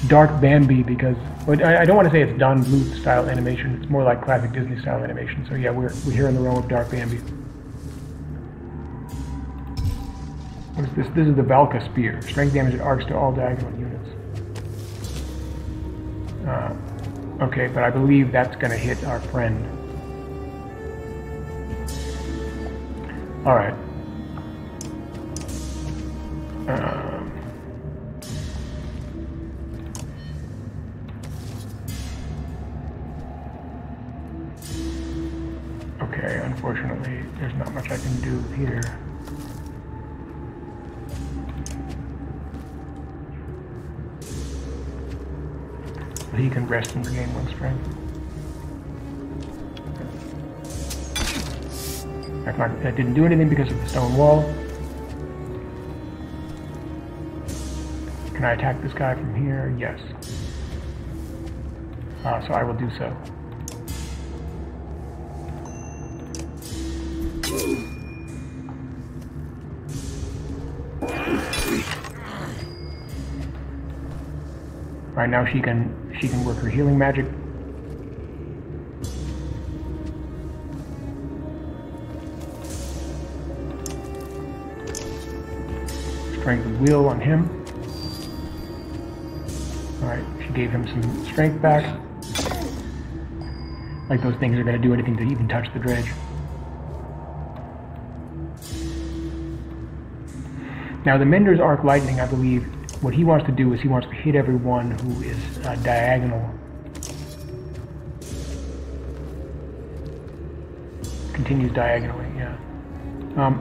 Dark Bambi because, well, I don't want to say it's Don Bluth style animation. It's more like classic Disney style animation. So yeah, we're here in the realm of Dark Bambi. What is this? This is the Valka Spear. Strength damage at arcs to all diagonal units. Okay, but I believe that's going to hit our friend. All right. Okay, unfortunately, there's not much I can do here. But he can rest and regain 1 strength. That didn't do anything because of the stone wall. Can I attack this guy from here? Yes. So I will do so. Right now she can work her healing magic. Strength of will on him. Alright, she gave him some strength back. Like those things are going to do anything to even touch the dredge. Now the Menders Arc Lightning, I believe, what he wants to do is he wants to hit everyone who is diagonal. Continues diagonally, yeah.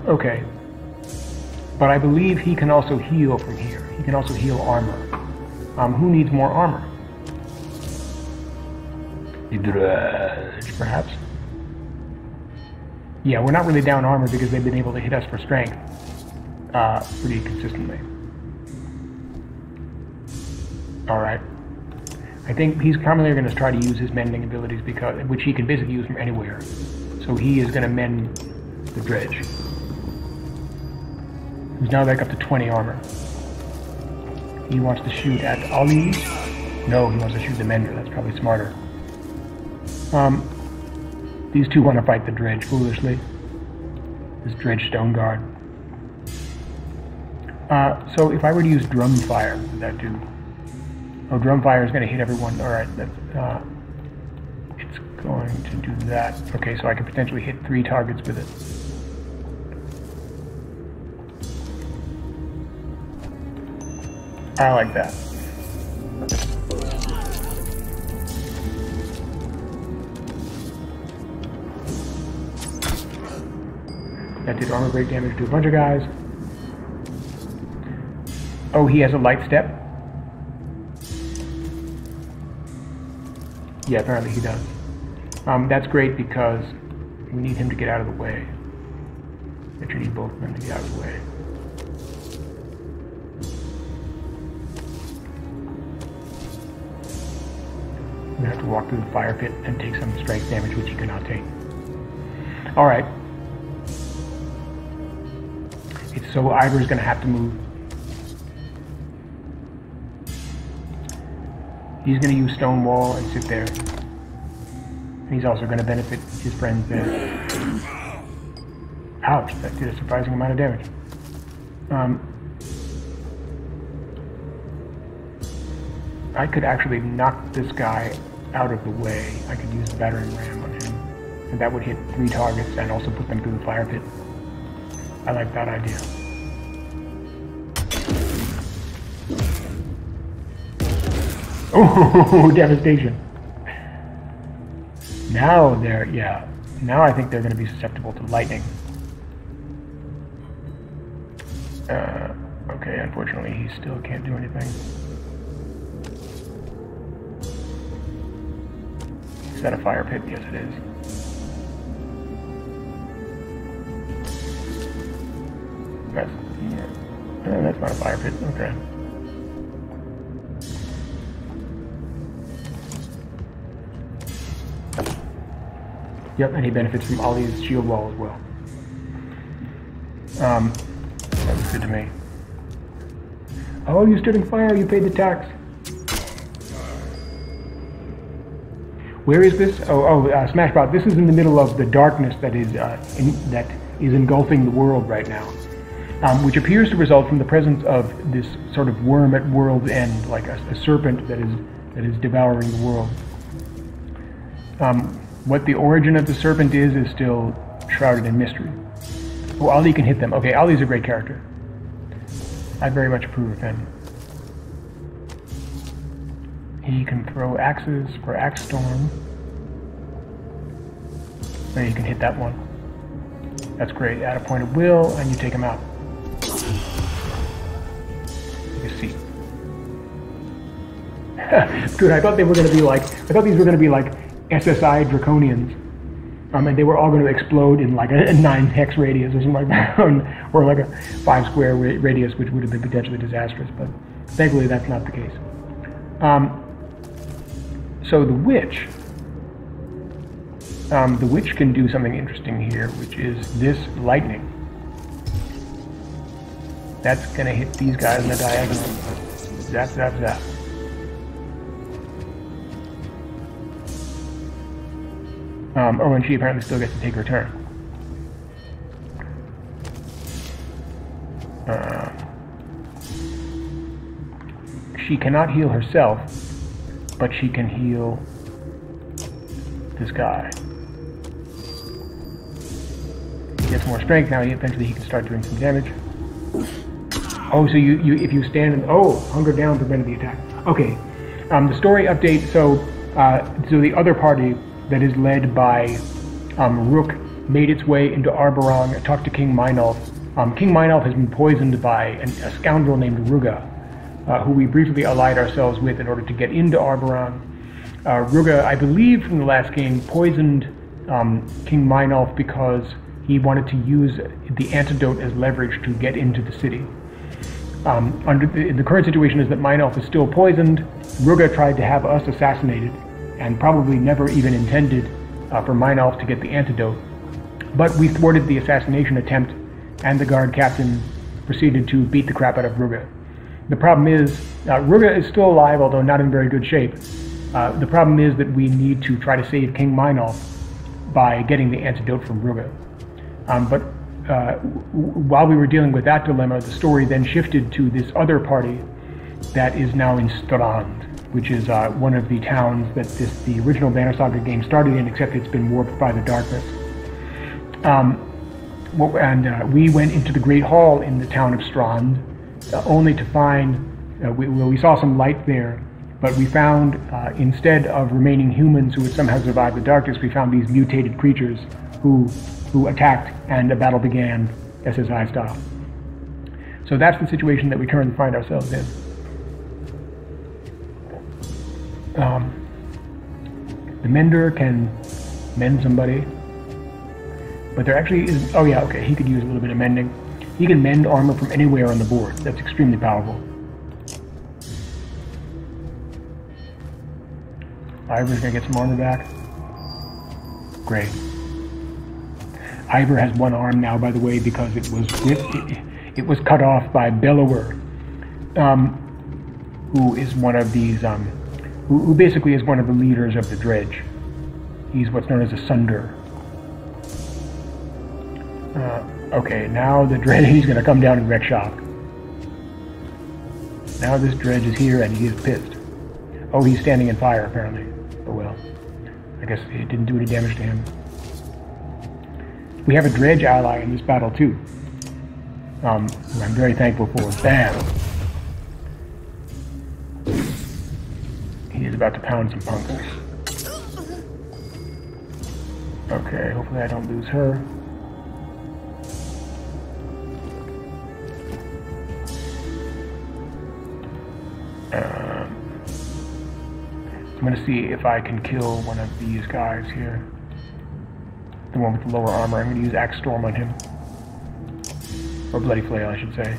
Okay. But I believe he can also heal from here. He can also heal armor. Who needs more armor? The dredge, perhaps? Yeah, we're not really down armor because they've been able to hit us for strength pretty consistently. Alright. I think he's primarily going to try to use his mending abilities, which he can basically use from anywhere. So he is going to mend the dredge. He's now back up to 20 armor. He wants to shoot at Ali. No, he wants to shoot the Mender. That's probably smarter. These two want to fight the dredge foolishly. This dredge stone guard. So if I were to use drum fire, what would that do? Oh, drum fire is going to hit everyone. Alright, that's it's going to do that. Okay, so I could potentially hit 3 targets with it. I like that. That did armor break damage to a bunch of guys. Oh, he has a light step? Yeah, apparently he does. That's great because we need him to get out of the way. I should need both of them to get out of the way. I'm gonna have to walk through the fire pit and take some strength damage, which he cannot take. Alright. So Iver is gonna have to move. He's gonna use stone wall and sit there. And he's also gonna benefit his friends there. Ouch, that did a surprising amount of damage. I could actually knock this guy out of the way. I could use the battering ram on him. And that would hit 3 targets and also put them through the fire pit. I like that idea. Oh, devastation. Now they're, yeah. Now I think they're going to be susceptible to lightning. Okay, unfortunately he still can't do anything. Is that a fire pit? Yes, it is. That's not a fire pit. Okay. Yep, and he benefits from Ollie's shield wall as well. That was good to me. Oh, you stood in fire. You paid the tax. Where is this? Smashbot. This is in the middle of the darkness that is engulfing the world right now, which appears to result from the presence of this sort of worm at world's end, like a serpent that is devouring the world. What the origin of the serpent is still shrouded in mystery. Oh, Ali can hit them. Okay, Ali's a great character. I very much approve of him. He can throw axes for Axe Storm. There, you can hit that one. That's great. Add a point of will, and you take him out. You see. Good. I thought they were going to be like. I thought these were going to be like SSI Draconians. And they were all going to explode in like a 9 hex radius or something like that, or like a 5 square radius, which would have been potentially disastrous. But thankfully, that's not the case. So the witch can do something interesting here, which is this lightning. That's going to hit these guys in the diagonal. Zap. Oh, and she apparently still gets to take her turn. She cannot heal herself, but she can heal this guy. He gets more strength now. Eventually, he can start doing some damage. Oh, so you if you stand and hunger down prevented the attack. Okay. The story update. So the other party that is led by Rook made its way into Arborong, talked to King Meinolf. King Meinolf has been poisoned by a scoundrel named Rugga, who we briefly allied ourselves with in order to get into Arborong. Rugga, I believe from the last game, poisoned King Meinolf because he wanted to use the antidote as leverage to get into the city. The current situation is that Meinolf is still poisoned. Rugga tried to have us assassinated, and probably never even intended for Meinolf to get the antidote. But we thwarted the assassination attempt, and the guard captain proceeded to beat the crap out of Rugga. The problem is, Rugga is still alive, although not in very good shape. The problem is that we need to try to save King Meinolf by getting the antidote from Rugga. But while we were dealing with that dilemma, the story then shifted to this other party that is now in Strand, which is one of the towns that the original Banner Saga game started in, except it's been warped by the darkness. We went into the Great Hall in the town of Strand, only to find, we saw some light there, but we found, instead of remaining humans who had somehow survived the darkness, we found these mutated creatures who attacked, and a battle began, SSI style. So that's the situation that we currently find ourselves in. The Mender can mend somebody, but there actually is, oh yeah, okay, he could use a little bit of mending. He can mend armor from anywhere on the board. That's extremely powerful. Iver's gonna get some armor back. Great. Iver has one arm now, by the way, because it was cut off by Bellower, who is one of these, who basically is one of the leaders of the Dredge. He's what's known as a Sunder. Okay, now the Dredge, he's going to come down and wreck shop. Now this Dredge is here and he is pissed. Oh, he's standing in fire, apparently. Oh well. I guess it didn't do any damage to him. We have a Dredge ally in this battle, too. Who I'm very thankful for. Bam! He is about to pound some punks. Okay, hopefully I don't lose her. I'm going to see if I can kill one of these guys here. The one with the lower armor. I'm going to use Axe Storm on him. Or Bloody Flail, I should say.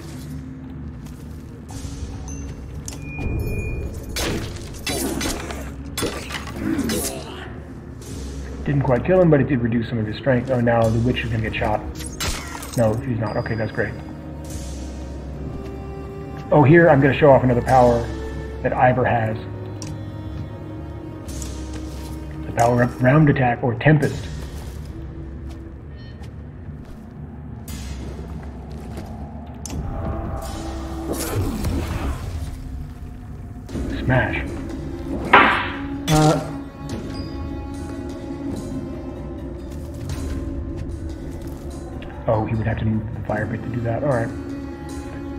Didn't quite kill him, but it did reduce some of his strength. Oh, now the witch is going to get shot. No, she's not. Okay, that's great. Oh, here I'm going to show off another power that Iver has. The power of Round Attack, or Tempest. Smash. Oh, he would have to move to the fire pit to do that. Alright.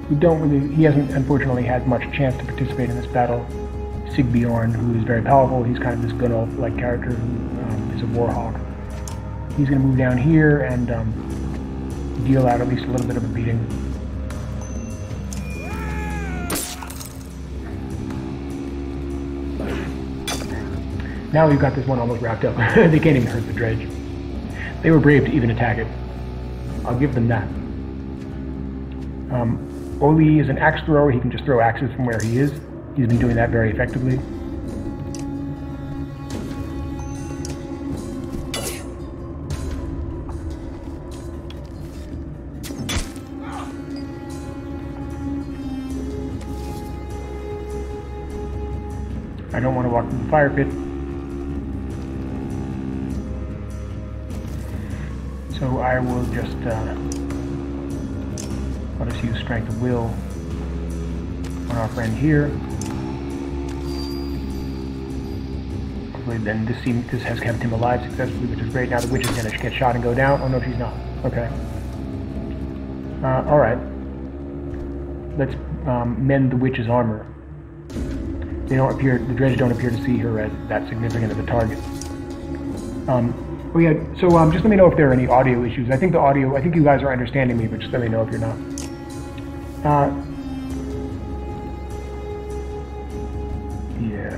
He hasn't, unfortunately, had much chance to participate in this battle. Sigbjorn, who is very powerful, he's kind of this Gunolf-like character who is a warhawk. He's going to move down here and deal out at least a little bit of a beating. Now we've got this one almost wrapped up. They can't even hurt the dredge. They were brave to even attack it. I'll give them that. Oli is an axe thrower. He can just throw axes from where he is. He's been doing that very effectively. I don't want to walk through the fire pit. So I will just let us use strength of will on our friend here. Hopefully then this has kept him alive successfully, which is great. Now the witch is going to get shot and go down. Oh no, she's not. Okay. Alright. Let's mend the witch's armor. The dredge don't appear to see her as that significant of a target. Oh yeah, so just let me know if there are any audio issues. I think you guys are understanding me, but just let me know if you're not. Yeah.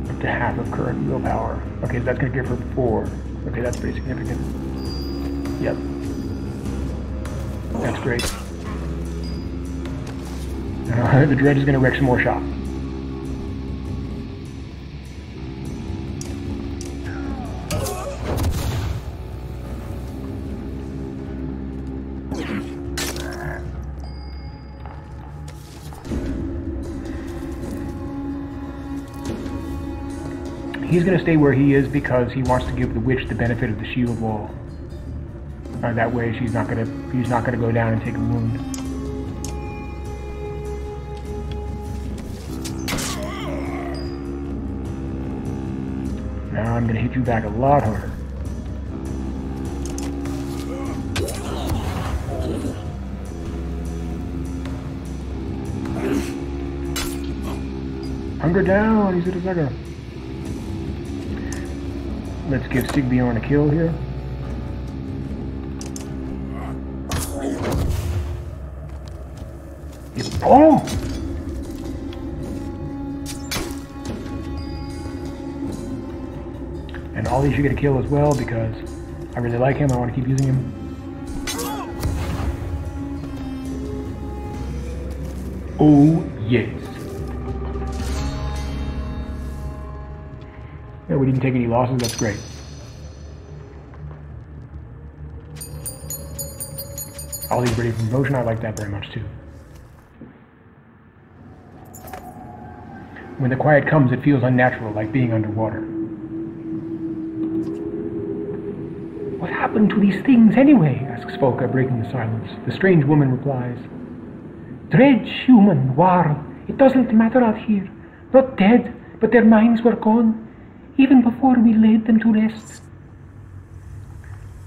Up to half of current willpower. Okay, that's going to give her 4. Okay, that's pretty significant. Yep. That's great. The dredge is going to wreck some more shop. He's going to stay where he is because he wants to give the witch the benefit of the shield wall. That way he's not going to go down and take a wound. Now I'm going to hit you back a lot harder. Hunger down, he's at a Saga. Let's give Sigbjorn a kill here. Oh! And Ollie should get a kill as well because I really like him. I want to keep using him. Oh, yes. Yeah, we didn't take any losses. That's great. Ollie's ready for promotion. I like that very much too. When the quiet comes, it feels unnatural, like being underwater. What happened to these things anyway? Asks Volka, breaking the silence. The strange woman replies, Dredge, human, war, it doesn't matter out here. Not dead, but their minds were gone, even before we laid them to rest.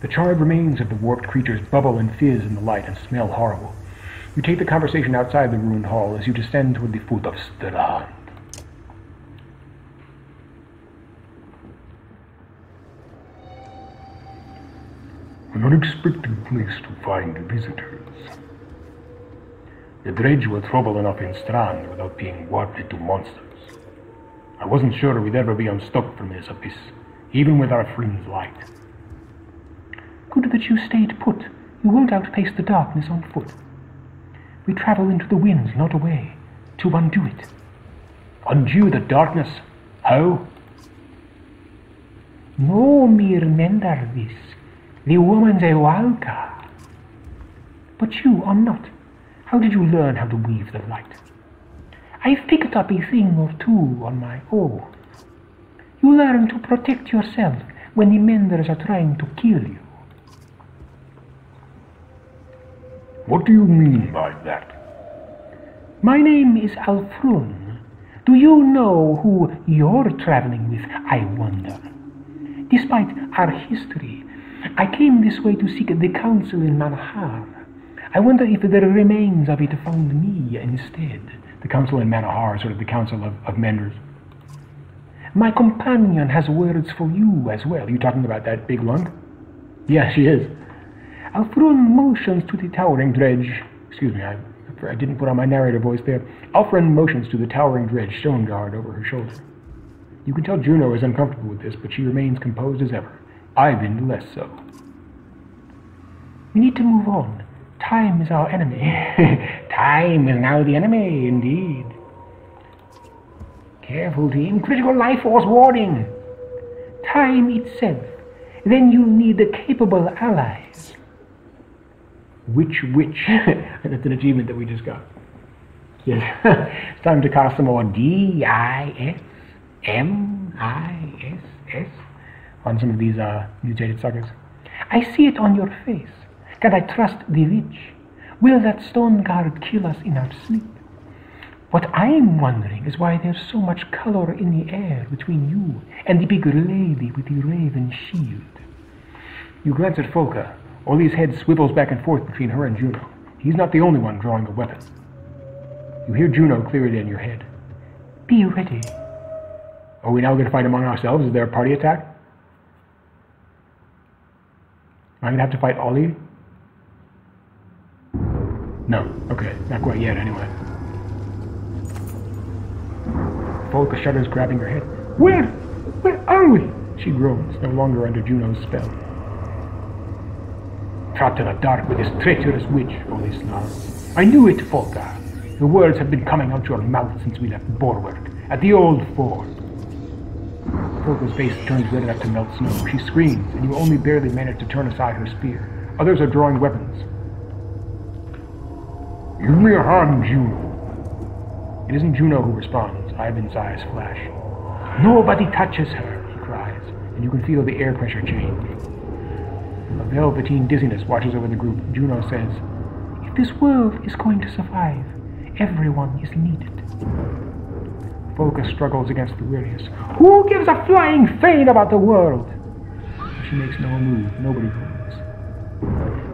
The charred remains of the warped creatures bubble and fizz in the light and smell horrible. You take the conversation outside the ruined hall as you descend toward the foot of Strand. An unexpected place to find visitors. The dredge will trouble enough in Strand without being warped into monsters. I wasn't sure we'd ever be unstuck from this abyss, even with our friend's light. Good that you stayed put. You won't outpace the darkness on foot. We travel into the winds, not away, to undo it. Undo the darkness? How? No mere Menders. The woman's a Walka. But you are not. How did you learn how to weave the light? I've picked up a thing or two on my own. You learn to protect yourself when the Menders are trying to kill you. What do you mean by that? My name is Alfrun. Do you know who you're traveling with, I wonder? Despite our history, I came this way to seek the council in Manahar. I wonder if the remains of it found me instead. The council in Manahar, sort of the council of Menders. My companion has words for you as well. Are you talking about that big lung? Yeah, she is. I'll throw in motions to the towering dredge. Excuse me, I didn't put on my narrator voice there. Alfred motions to the towering dredge stone guard over her shoulder. You can tell Juno is uncomfortable with this, but she remains composed as ever. Ivan less so. We need to move on. Time is our enemy. Time is now the enemy, indeed. Careful, team. Critical life force warning. Time itself. Then you'll need the capable allies. Which? That's an achievement that we just got. Yes. It's time to cast some more DISMISS on some of these mutated suckers. I see it on your face. Can I trust the witch? Will that stone guard kill us in our sleep? What I'm wondering is why there's so much color in the air between you and the big lady with the raven shield. You glance at Folka. Ollie's head swivels back and forth between her and Juno. He's not the only one drawing a weapon. You hear Juno clear it in your head. Be ready. Are we now going to fight among ourselves? Is there a party attack? Am I going to have to fight Ollie? No. Okay, not quite yet anyway. Folka shudders, grabbing her head. Where are we? She groans, no longer under Juno's spell. Trapped in the dark with this traitorous witch, Ollie snarls. I knew it, Folka. The words have been coming out your mouth since we left Borwork, at the old fort. Folka's face turns red enough to melt snow. She screams, and you only barely manage to turn aside her spear. Others are drawing weapons. Give me a hand, Juno. It isn't Juno who responds. Ivan's eyes flash. Nobody touches her, he cries, and you can feel the air pressure change. A velveteen dizziness washes over the group. Juno says, If this world is going to survive, everyone is needed. Folka struggles against the weariness. Who gives a flying fein about the world? She makes no move. Nobody moves.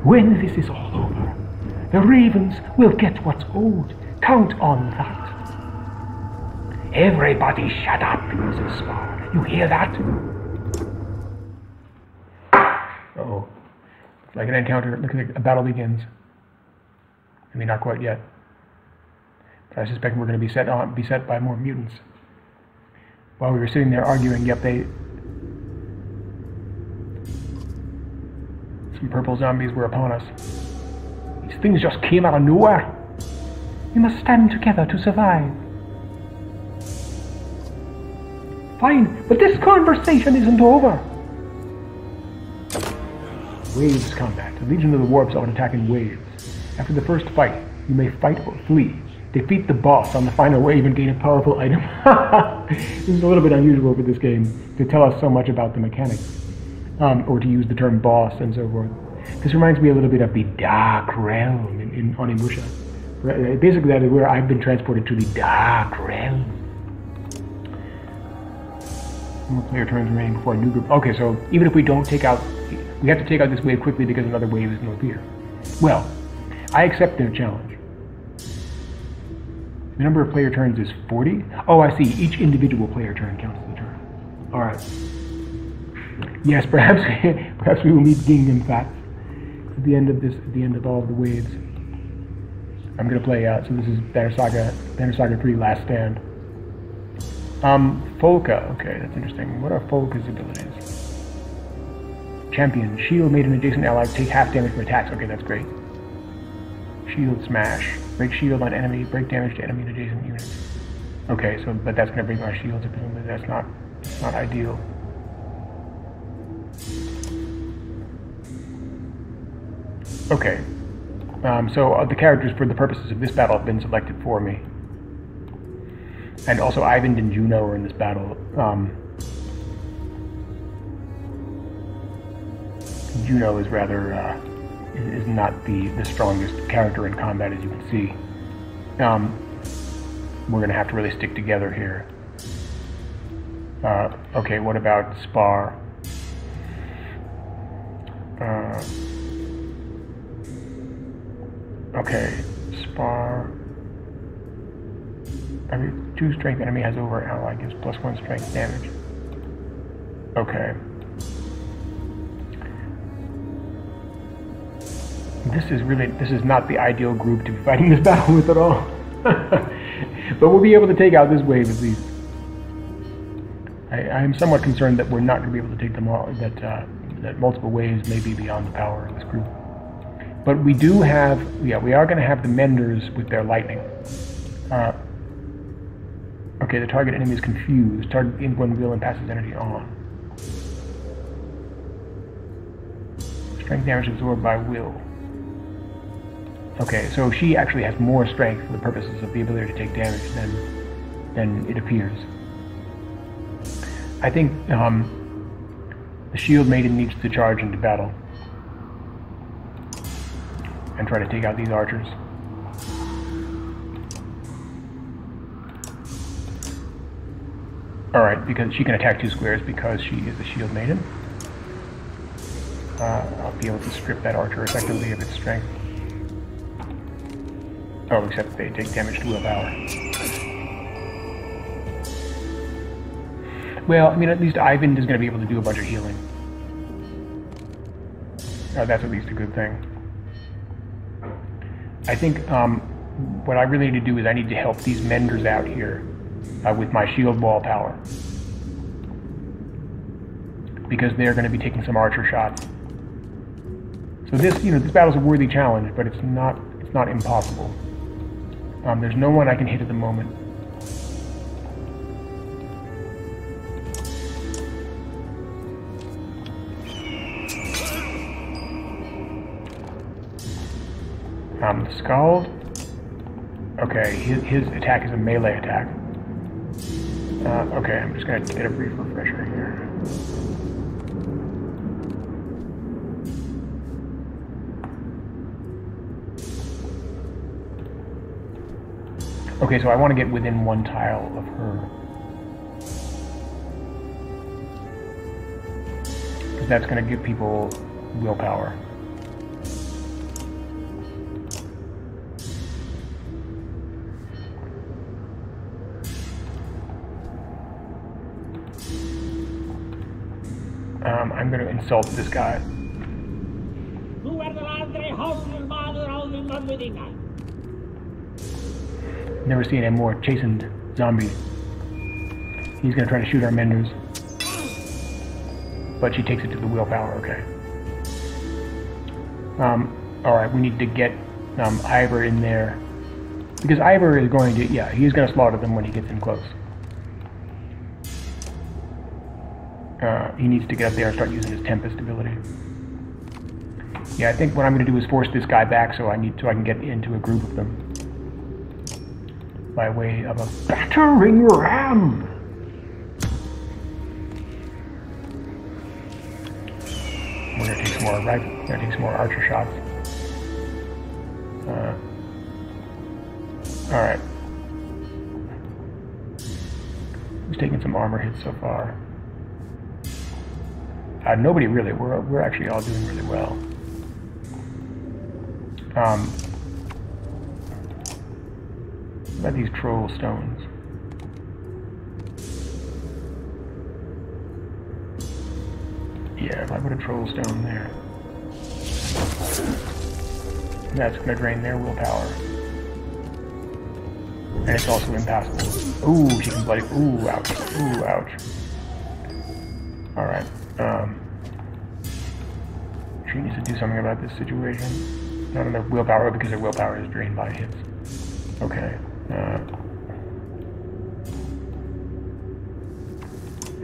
When this is all over, the ravens will get what's owed. Count on that. Everybody shut up, says Spar. You hear that? Uh-oh. It's like an encounter. Looks like a battle begins. I mean, not quite yet. But I suspect we're going to be beset by more mutants. While we were sitting there arguing, some purple zombies were upon us. These things just came out of nowhere. We must stand together to survive. Fine, but this conversation isn't over. Waves combat. The Legion of the Warps are attack in waves. After the first fight, you may fight or flee. Defeat the boss on the final wave and gain a powerful item. This is a little bit unusual for this game to tell us so much about the mechanics. Or to use the term boss and so forth. This reminds me a little bit of the Dark Realm in Onimusha. Basically, that is where I've been transported to the Dark Realm. More player turns remaining before a new group. Okay, so even if we don't take out... We have to take out this wave quickly because another wave is going to appear. Well, I accept their challenge. The number of player turns is 40. Oh, I see. Each individual player turn counts as a turn. All right. Yes, perhaps we will meet Gingham Fats at the end of this. At the end of all of the waves. I'm gonna play. So this is Banner Saga 3: Last Stand. Folka. Okay, that's interesting. What are Folka's abilities? Champion. Shield made an adjacent ally take half damage from attacks. Okay, that's great. Shield smash. Break shield on enemy. Break damage to enemy and adjacent units. Okay, so but that's going to break my shields. Presumably that's not ideal. Okay. So the characters for the purposes of this battle have been selected for me. And also Ivan and Juno are in this battle. Juno is rather is not the strongest character in combat, as you can see. We're going to have to really stick together here. Okay, what about Spar? Okay, Spar. Every 2 strength enemy has over ally gives +1 strength damage. Okay. This is not the ideal group to be fighting this battle with at all. But we'll be able to take out this wave at least. I am somewhat concerned that we're not going to be able to take them all, that multiple waves may be beyond the power of this group. But we do have, we are going to have the Menders with their lightning. Okay, the target enemy is confused. Target in one will and passes energy on. Strength damage absorbed by will. Okay, so she actually has more strength for the purposes of the ability to take damage than it appears. I think the Shield Maiden needs to charge into battle and try to take out these archers. Alright, because she can attack 2 squares because she is the Shield Maiden. I'll be able to strip that archer effectively of its strength. Oh, except they take damage to willpower. Well, I mean, at least Ivan is going to be able to do a bunch of healing. That's at least a good thing. I think what I really need to do is I need to help these Menders out here with my shield wall power. Because they're going to be taking some archer shots. So this battle's a worthy challenge, but it's not impossible. There's no one I can hit at the moment. The Scald. Okay, his attack is a melee attack. Okay, I'm just gonna get a brief refresher here. Okay, so I want to get within 1 tile of her. Because that's going to give people willpower. I'm going to insult this guy. Never seen a more chastened zombie. He's going to try to shoot our Menders. But she takes it to the willpower, okay. Alright, we need to get Iver in there. Because Iver is going to, he's going to slaughter them when he gets in close. He needs to get up there and start using his Tempest ability. Yeah, I think what I'm going to do is force this guy back so I can get into a group of them. By way of a battering ram! We're going to take some more archer shots. Alright. Who's taking some armor hits so far? Nobody really. We're actually all doing really well. What about these troll stones? Yeah, if I put a troll stone there, that's going to drain their willpower. And it's also impassable. Ooh, she can bloody. Ooh, ouch. Ooh, ouch. Alright. She needs to do something about this situation. Not enough willpower because her willpower is drained by hits. Okay. I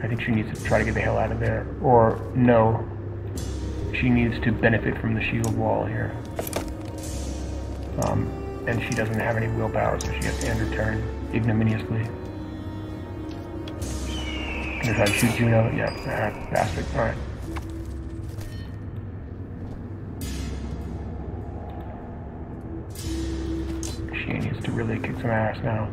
think she needs to try to get the hell out of there. Or, no. She needs to benefit from the shield wall here. And she doesn't have any willpower, so she has to end her turn ignominiously. Gonna try to shoot Juno. Yeah, bastard. Alright. She needs to really kick some ass now.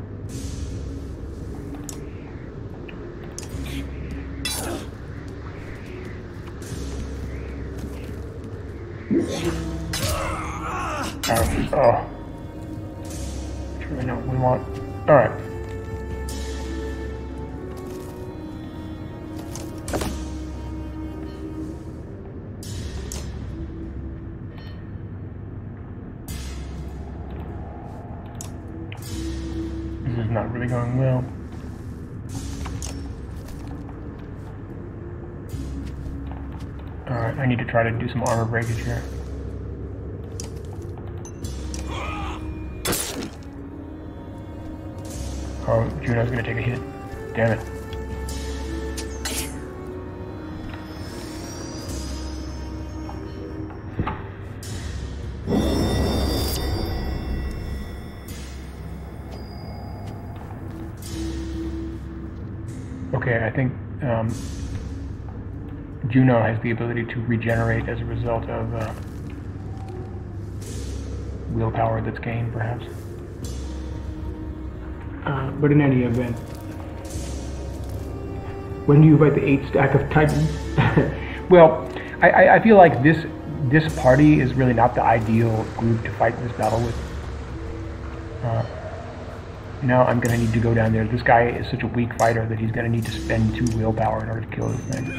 Oh. That's really not what we want. Alright. really going well. Alright, I need to try to do some armor breakage here. Oh, Juno's gonna take a hit. Damn it. Okay, I think Juno has the ability to regenerate as a result of willpower that's gained, perhaps. But in any event, when do you fight the 8 stack of Titans? Well, I feel like this party is really not the ideal group to fight this battle with. Now I'm going to need to go down there. This guy is such a weak fighter that he's going to need to spend 2 willpower in order to kill this thing.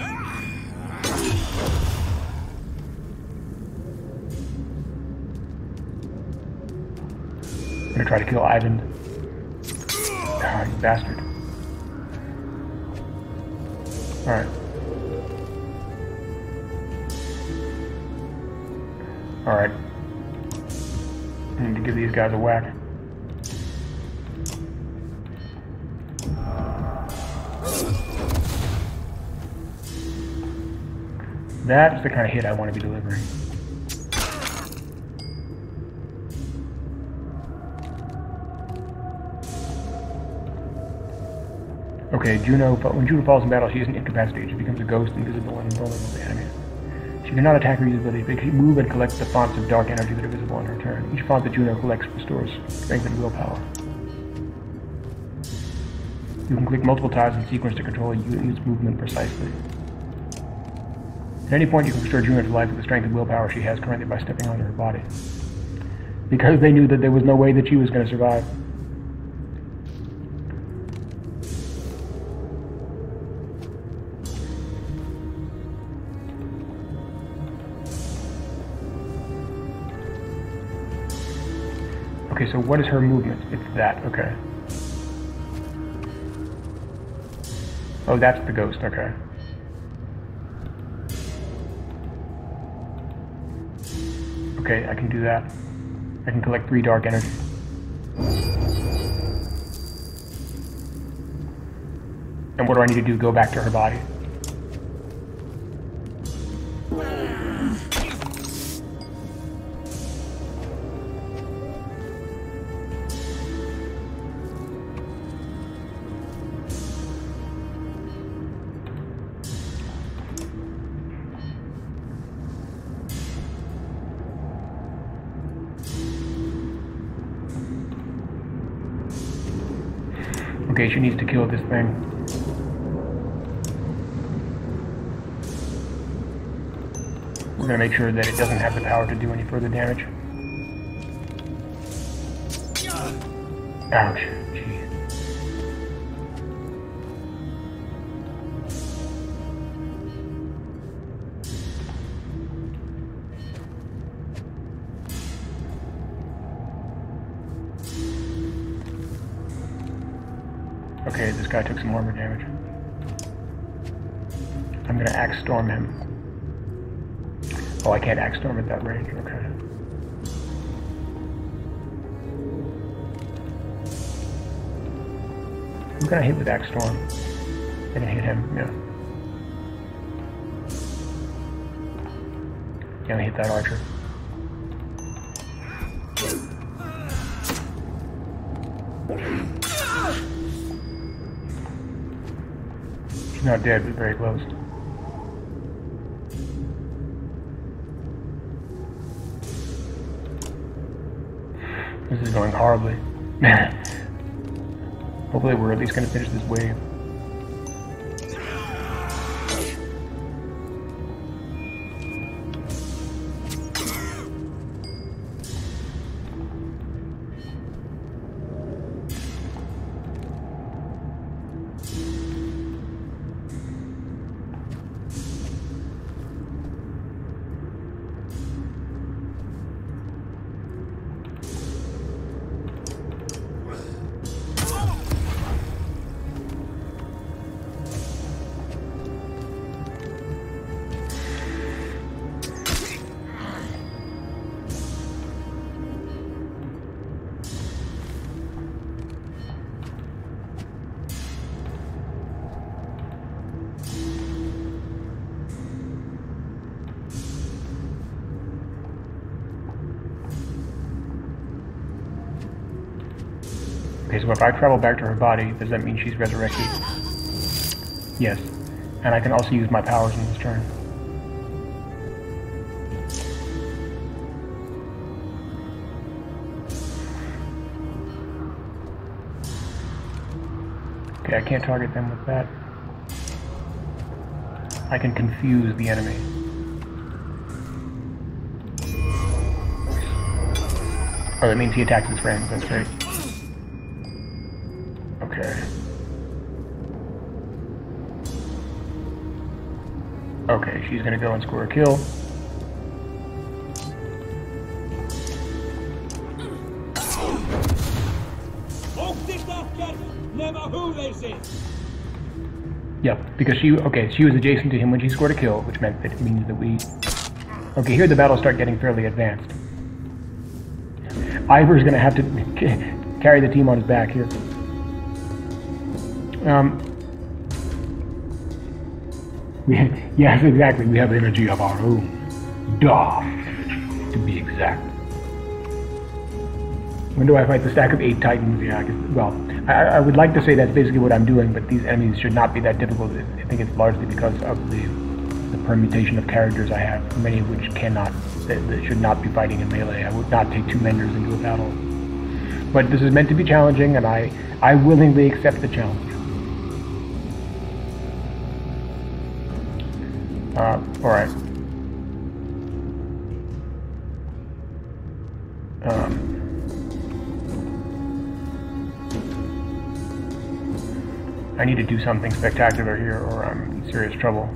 I'm going to try to kill Ivan. Ah, you bastard. Alright. Alright. I need to give these guys a whack. That is the kind of hit I want to be delivering. Okay, Juno, when Juno falls in battle, she isn't incapacitated. She becomes a ghost, invisible, and invulnerable to enemies. She cannot attack or use abilities, but can move and collect the fonts of dark energy that are visible on her turn. Each font that Juno collects restores strength and willpower. You can click multiple tiles in sequence to control a unit's movement precisely. At any point, you can restore Juno to life with the strength and willpower she has currently by stepping onto her body. Because they knew that there was no way that she was going to survive. Okay, so what is her movement? It's that, okay. Oh, that's the ghost, okay. Okay, I can do that. I can collect 3 dark energy. And what do I need to do? Go back to her body? Okay, she needs to kill this thing. We're gonna make sure that it doesn't have the power to do any further damage. Ouch, jeez. Okay, this guy took some armor damage. I'm gonna axe storm him. Oh, I can't axe storm at that range, okay. I'm gonna hit with axe storm. I can hit him, yeah. Gonna hit that archer. Not dead, but very close. This is going horribly. Hopefully we're at least going to finish this wave. Okay, so if I travel back to her body, does that mean she's resurrected? Yes. And I can also use my powers in this turn. Okay, I can't target them with that. I can confuse the enemy. Oh, that means he attacks his friends. That's great. Okay. Okay, she's gonna go and score a kill. Yep, because she was adjacent to him when she scored a kill, which meant that it means that we... Okay, here the battles start getting fairly advanced. Iver's gonna have to carry the team on his back here. Yes, exactly, we have energy of our own. Dark energy, to be exact. When do I fight the stack of 8 titans? Yeah, I guess, well, I would like to say that's basically what I'm doing, but these enemies should not be that difficult. I think it's largely because of the permutation of characters I have, many of which cannot, that should not be fighting in melee. I would not take 2 Menders into a battle. But this is meant to be challenging, and I willingly accept the challenge. Alright. I need to do something spectacular here or I'm in serious trouble.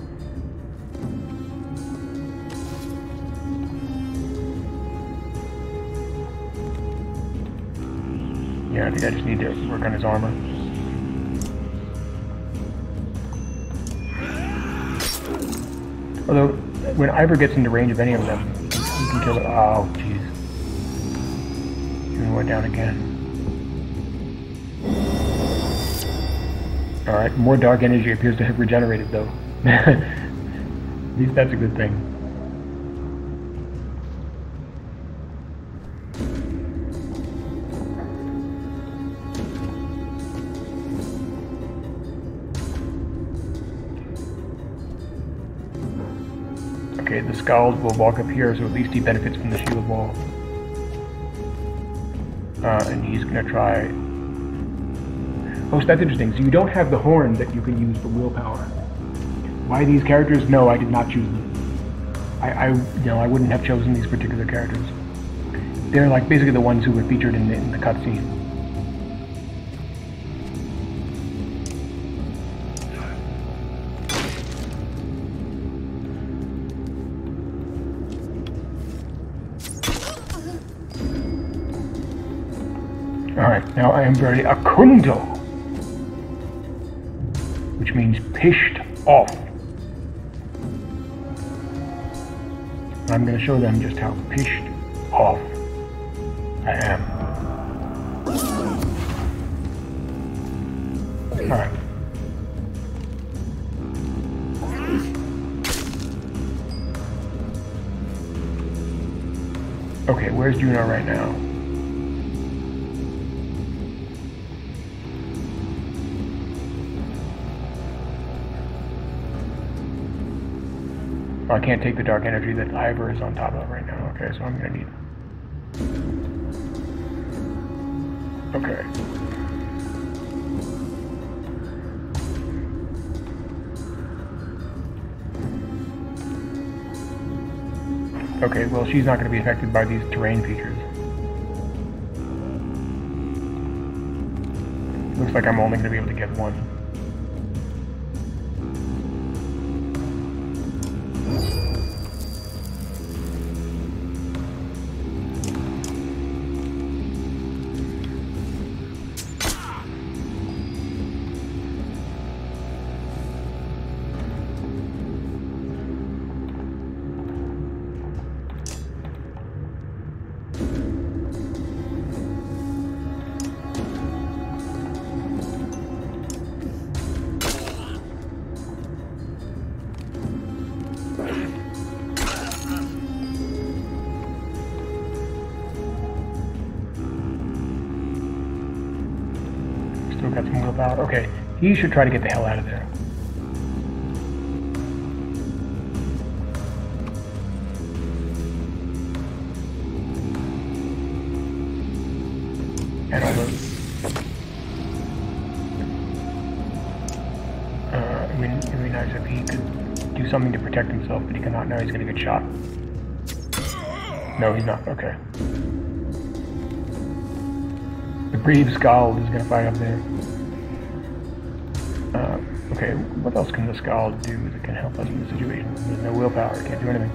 Yeah, I think I just need to work on his armor. Although, when Iver gets into range of any of them, he can kill it. Oh, jeez. He went down again. Alright, more dark energy appears to have regenerated, though. At least that's a good thing. Okay, the Scald will walk up here, so at least he benefits from the shield wall. And he's gonna try... Oh, so that's interesting. So you don't have the horn that you can use for willpower. Why these characters? No, I did not choose them. I wouldn't have chosen these particular characters. They're like basically the ones who were featured in the cutscene. Alright, now I am very akundo, which means pished off. I'm going to show them just how pished off I am. Alright. Okay, where's Juno right now? Oh, I can't take the dark energy that Iver is on top of right now. Okay, so I'm gonna need... Okay. Okay, well, she's not gonna be affected by these terrain features. Looks like I'm only gonna be able to get one. got some willpower. Okay, he should try to get the hell out of there. And all those. It would be nice if he could do something to protect himself, but he cannot. Now he's going to get shot. No, he's not. Okay. The brave Scald is going to fight up there. Okay, what else can the Scald do that can help us in the situation? There's no willpower. Can't do anything.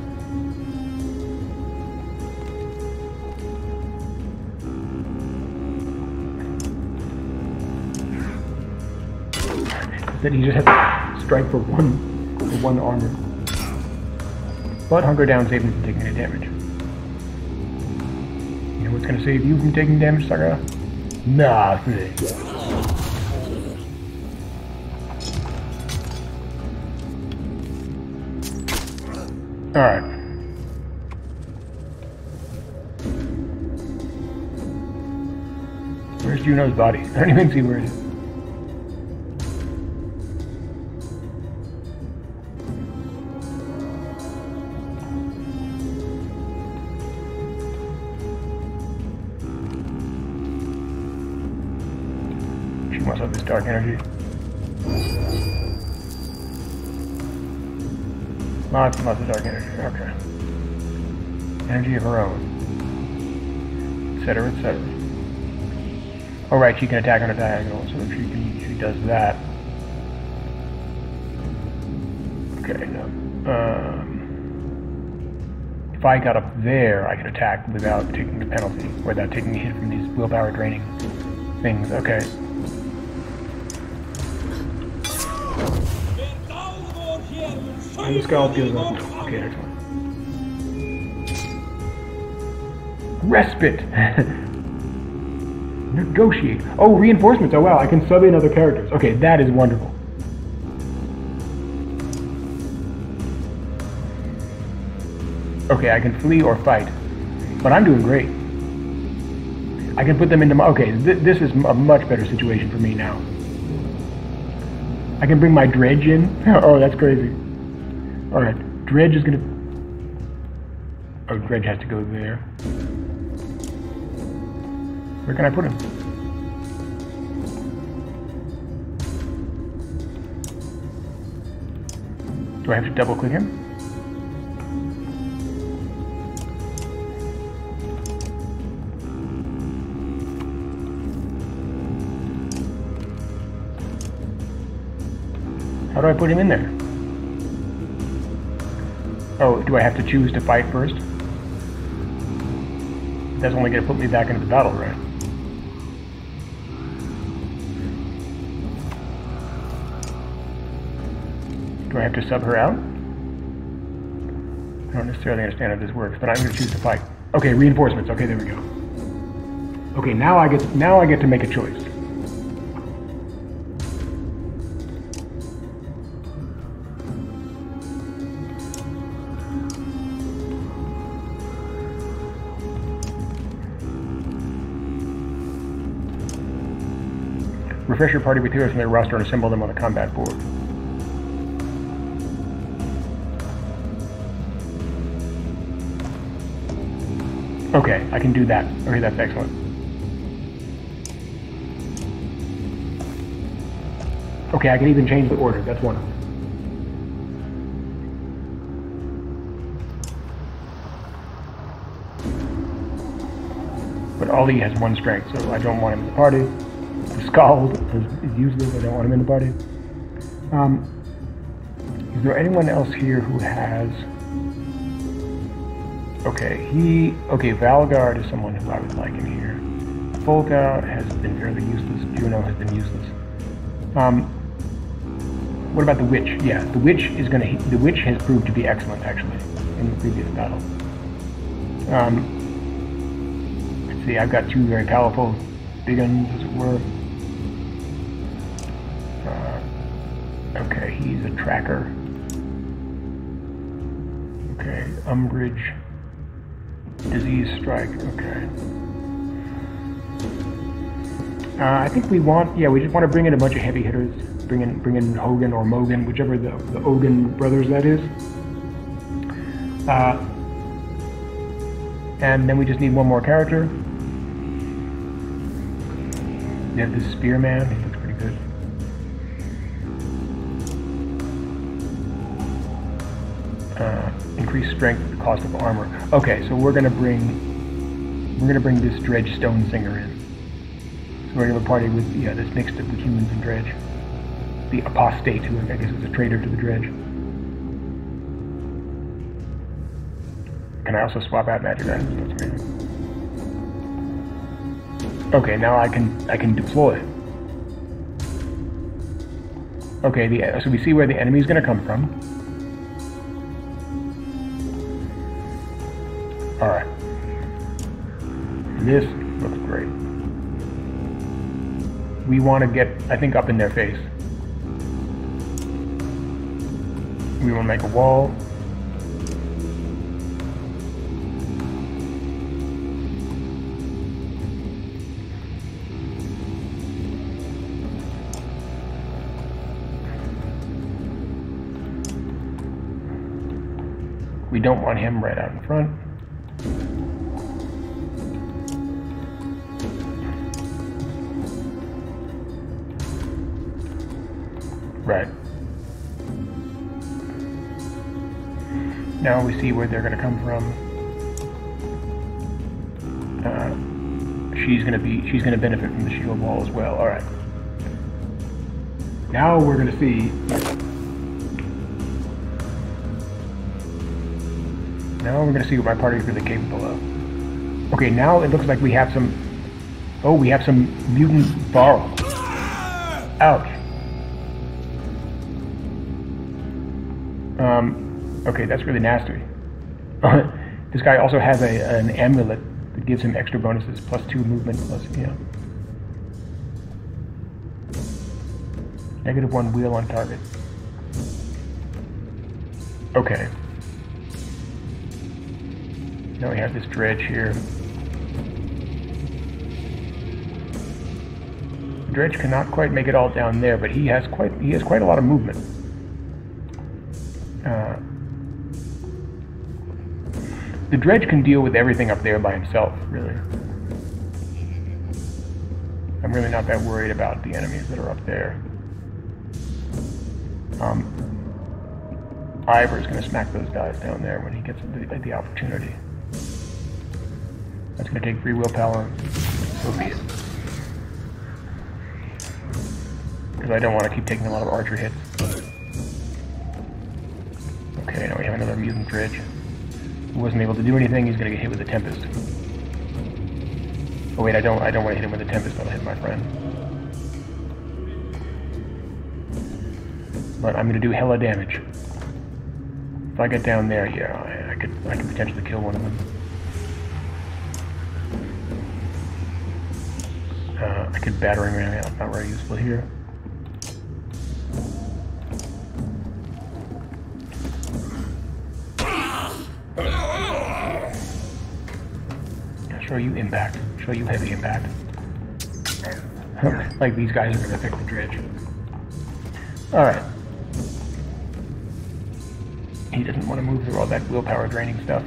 That he just has to strike for one armor. But Hunker Down saves him from taking any damage. You know what's going to save you from taking damage, Saga? Nothing. Alright. Where's Juno's body? I don't even see where it is. Must have this dark energy. Lots and lots of dark energy. Okay. Energy of her own. Etc. etc. Oh right, she can attack on a diagonal, so if she does that. Okay, no. If I got up there, I could attack without taking the penalty, without taking a hit from these willpower draining things. Okay. And the Scald gives up. Okay, excellent. Respite! Negotiate. Oh, reinforcements. Oh, wow, I can sub in other characters. Okay, that is wonderful. Okay, I can flee or fight. But I'm doing great. I can put them into my... Okay, this is a much better situation for me now. I can bring my Dredge in. Oh, that's crazy. Alright, Dredge is gonna... Oh, Dredge has to go there. Where can I put him? Do I have to double click him? How do I put him in there? Oh, do I have to choose to fight first? That's only going to put me back into the battle, right? Do I have to sub her out? I don't necessarily understand how this works, but I'm going to choose to fight. Okay, reinforcements. Okay, there we go. Okay, now I get to make a choice. Refresh your party with heroes from their roster and assemble them on the combat board. Okay, I can do that. Okay, that's excellent. Okay, I can even change the order. That's wonderful. But Ollie has 1 strength, so I don't want him in the party. The Scald is useless. I don't want him in the party. Is there anyone else here who has... Okay, Valgard is someone who I would like in here. Volka has been fairly useless. Juno has been useless. What about the Witch? Yeah, the Witch is going to... The Witch has proved to be excellent, actually, in the previous battle. Let's see, I've got 2 very powerful big guns, as it were. Okay, he's a tracker. Okay, Umbrage. Disease Strike, okay. I think we want, yeah, we just want to bring in a bunch of heavy hitters. Bring in Hogan or Mogan, whichever the Ogan brothers that is. And then we just need one more character. We have this Spearman, he looks pretty good. Increased strength at the cost of armor. Okay, so we're gonna bring this Dredge Stone Singer in. So we're gonna have a party with this mixed of the humans and Dredge. The apostate, who I guess is a traitor to the Dredge. Can I also swap out magic items? That's great. Okay, now I can deploy. Okay, so we see where the enemy is going to come from. All right. This looks great. We want to get, I think, up in their face. We want to make a wall. We don't want him right out in front. Right. Now we see where they're going to come from. She's going to benefit from the shield wall as well. All right. Now we're going to see. Now we're going to see what my party is really capable of. Okay, now it looks like we have some. Oh, we have some mutant borrow. Ouch. Okay, that's really nasty. This guy also has an amulet that gives him extra bonuses, +2 movement, -1 wheel on target. Okay. Now we have this Dredge here. The Dredge cannot quite make it all down there, but he has quite a lot of movement. The Dredge can deal with everything up there by himself, really. I'm really not that worried about the enemies that are up there. Iver is going to smack those guys down there when he gets the opportunity. That's going to take 3 willpower. So be it. Because I don't want to keep taking a lot of archer hits. Okay, now we have another mutant Dredge. Who wasn't able to do anything. He's going to get hit with a Tempest. Oh wait, I don't want to hit him with a Tempest. I'll hit my friend. But I'm going to do hella damage. If I get down there, yeah, I could potentially kill one of them. I could battering ram. That's not very useful here. Show you impact. Show you heavy impact. Like these guys are going to affect the Dredge. Alright. He doesn't want to move through all that willpower draining stuff.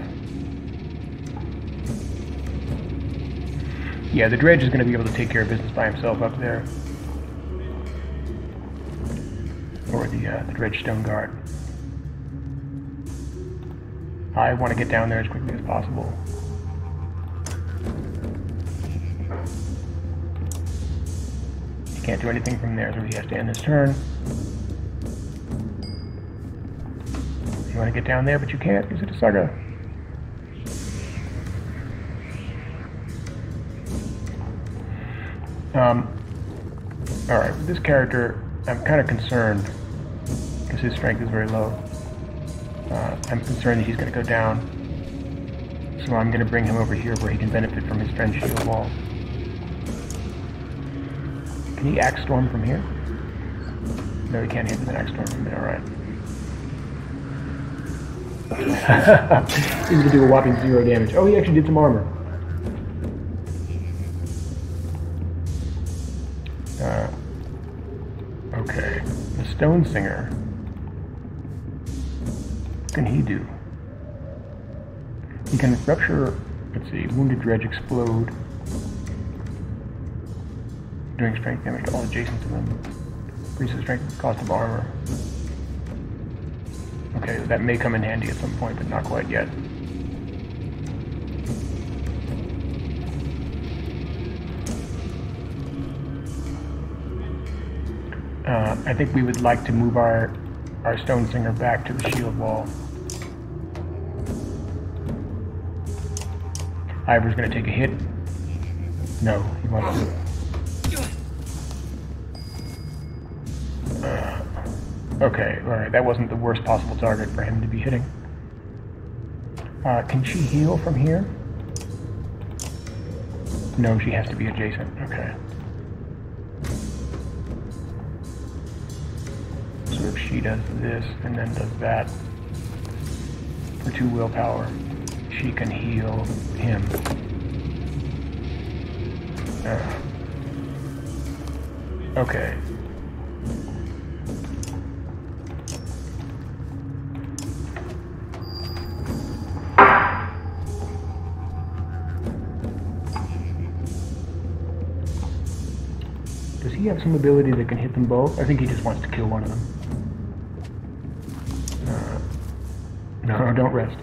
Yeah, the Dredge is going to be able to take care of business by himself up there. Or the Dredge Stone Guard. I want to get down there as quickly as possible. He can't do anything from there, so he has to end his turn. You want to get down there, but you can't because it's a Saga. Alright, with this character, I'm kind of concerned because his strength is very low. I'm concerned that he's going to go down. So I'm going to bring him over here where he can benefit from his friend's shield wall. Can he Axe Storm from here? No, he can't hit with an Axe Storm from there, alright. He's going to do a whopping 0 damage. Oh, he actually did some armor. Stone Singer. What can he do? He can rupture, let's see, wounded dredge, explode, doing strength damage to all adjacent to them. Increases strength, cost of armor. Okay, that may come in handy at some point, but not quite yet. I think we would like to move our Stone Singer back to the shield wall. Iver's going to take a hit. No, he wants to. Okay, alright, that wasn't the worst possible target for him to be hitting. Can she heal from here? No, she has to be adjacent. Okay. So if she does this and then does that for 2 willpower, she can heal him. Okay. Does he have some ability that can hit them both? I think he just wants to kill one of them. No, don't rest.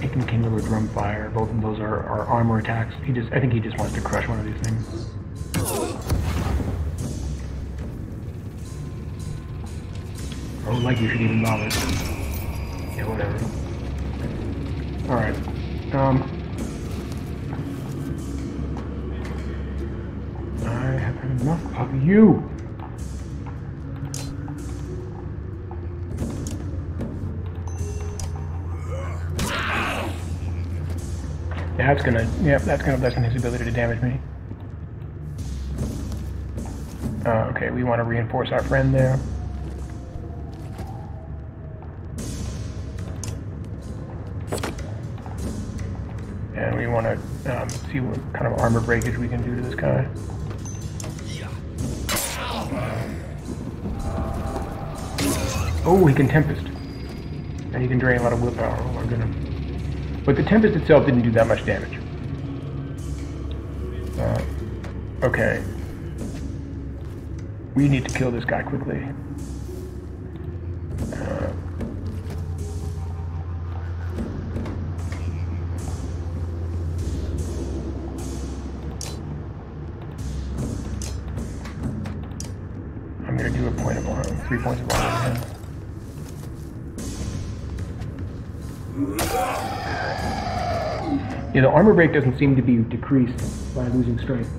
He can kindle or drum fire. Both of those are armor attacks. I think he just wants to crush one of these things. Oh, like you should even bother. Yeah, whatever. Alright. I have had enough of you. That's gonna lessen his ability to damage me. Okay, we want to reinforce our friend there. And we want to see what kind of armor breakage we can do to this guy. Oh, he can Tempest. And he can drain a lot of willpower. Oh my goodness. But the Tempest itself didn't do that much damage. Okay. We need to kill this guy quickly. I'm going to do a point of armor, 3 points of armor. Yeah, the armor break doesn't seem to be decreased by losing strength.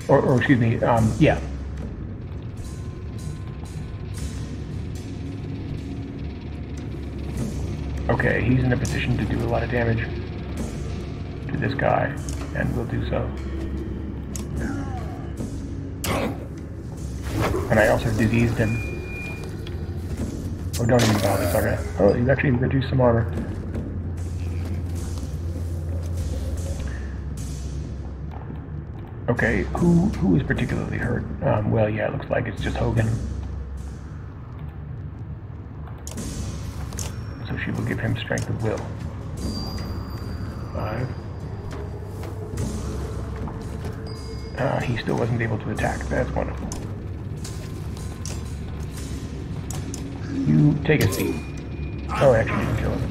Or excuse me, yeah. Okay, he's in a position to do a lot of damage to this guy, and will do so. And I also diseased him. Oh, don't even bother, Saga. Oh, he's actually reduced some armor. Okay, who is particularly hurt? Well, yeah, it looks like it's just Hogan. So she will give him strength of will. 5. He still wasn't able to attack. That's wonderful. You take a seat. Oh, actually, you can kill him.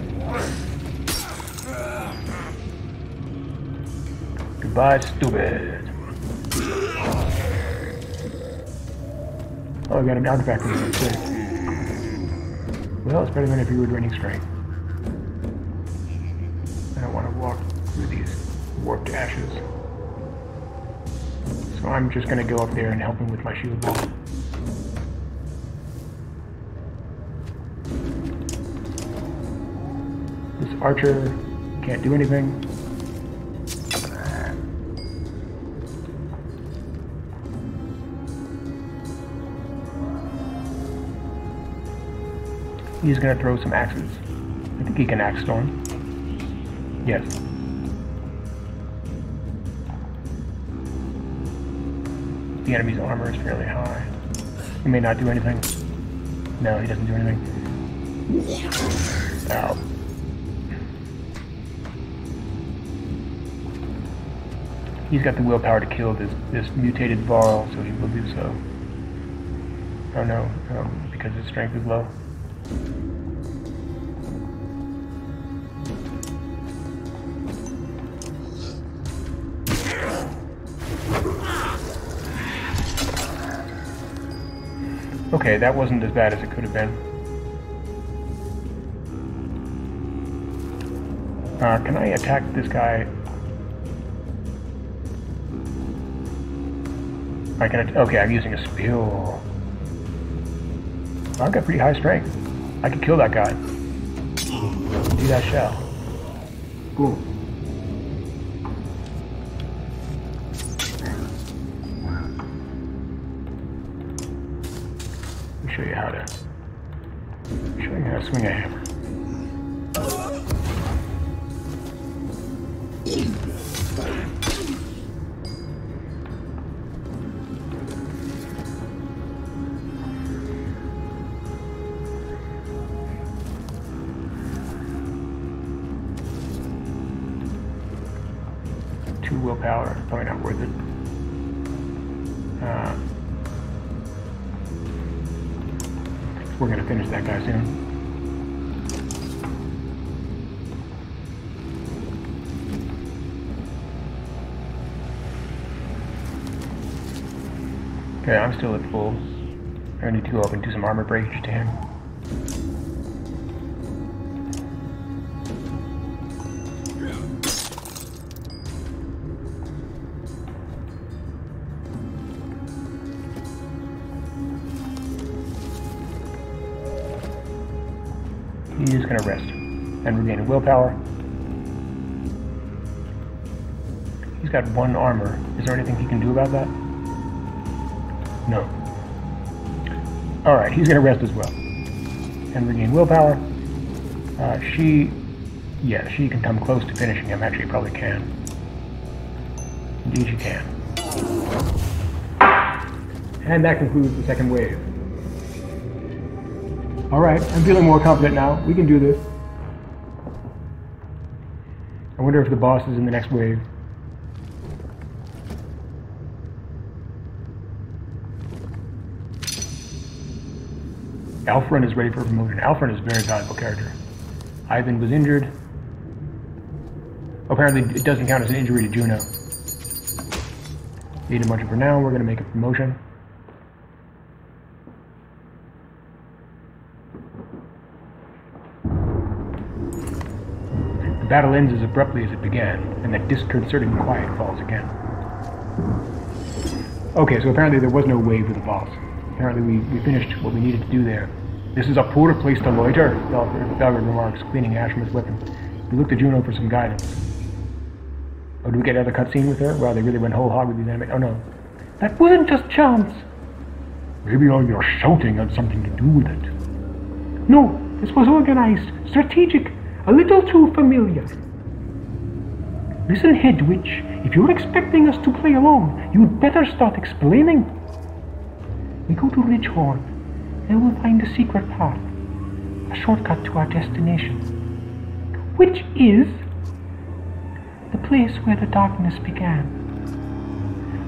Goodbye, stupid. Oh, I got an artifact from him, too. Well, it's better than if you were draining strength. I don't want to walk through these warped ashes. So I'm just going to go up there and help him with my shield wall. This archer can't do anything. He's going to throw some axes. I think he can axe storm. Yes. the enemy's armor is fairly high. He may not do anything. No, he doesn't do anything. Ow. He's got the willpower to kill this mutated Varl, so he will do so. Oh no, because his strength is low. Okay, that wasn't as bad as it could have been. Can I attack this guy? I can. Okay, I'm using a skill. I've got pretty high strength. I can kill that guy. Indeed, I shall. Cool. Show you how to swing a hammer. Two willpower, probably not worth it. We're gonna finish that guy soon. Okay, I'm still at full. I need to go up and do some armor breakage to him. He's going to rest and regain willpower. He's got 1 armor. Is there anything he can do about that? No. Alright, he's going to rest as well. And regain willpower. She can come close to finishing him. Actually, probably can. Indeed, she can. And that concludes the second wave. Alright, I'm feeling more confident now. We can do this. I wonder if the boss is in the next wave. Alfred is ready for promotion. Alfred is a very valuable character. Ivan was injured. Apparently it doesn't count as an injury to Juno. Need a bunch of renown. We're going to make a promotion. The battle ends as abruptly as it began, and that disconcerting quiet falls again. Okay, so apparently there was no wave with the boss. Apparently we finished what we needed to do there. This is a poor place to loiter, Belgrade remarks, cleaning ash from his weapon. We looked to Juno for some guidance. Oh, do we get another cutscene with her? Wow, they really went whole hog with these anime. Oh no. That wasn't just chance. Maybe all your shouting had something to do with it. No, this was organized, strategic, a little too familiar. Listen, Hedwig, if you're expecting us to play along, you'd better start explaining. We go to Ridgehorn, and we'll find a secret path, a shortcut to our destination, which is the place where the darkness began.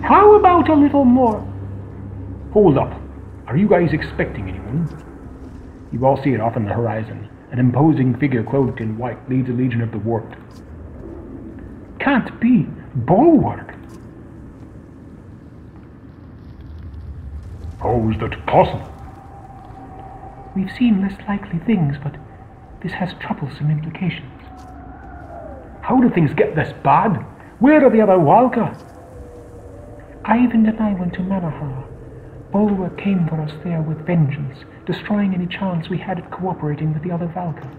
How about a little more? Hold up. Are you guys expecting anyone? You all see it off on the horizon. An imposing figure clothed in white leads a legion of the warped. Can't be. Bulwark. How is that possible? We've seen less likely things, but this has troublesome implications. How do things get this bad? Where are the other Walka? Ivan and I went to Manahar. Bulwark came for us there with vengeance, destroying any chance we had at cooperating with the other Valka.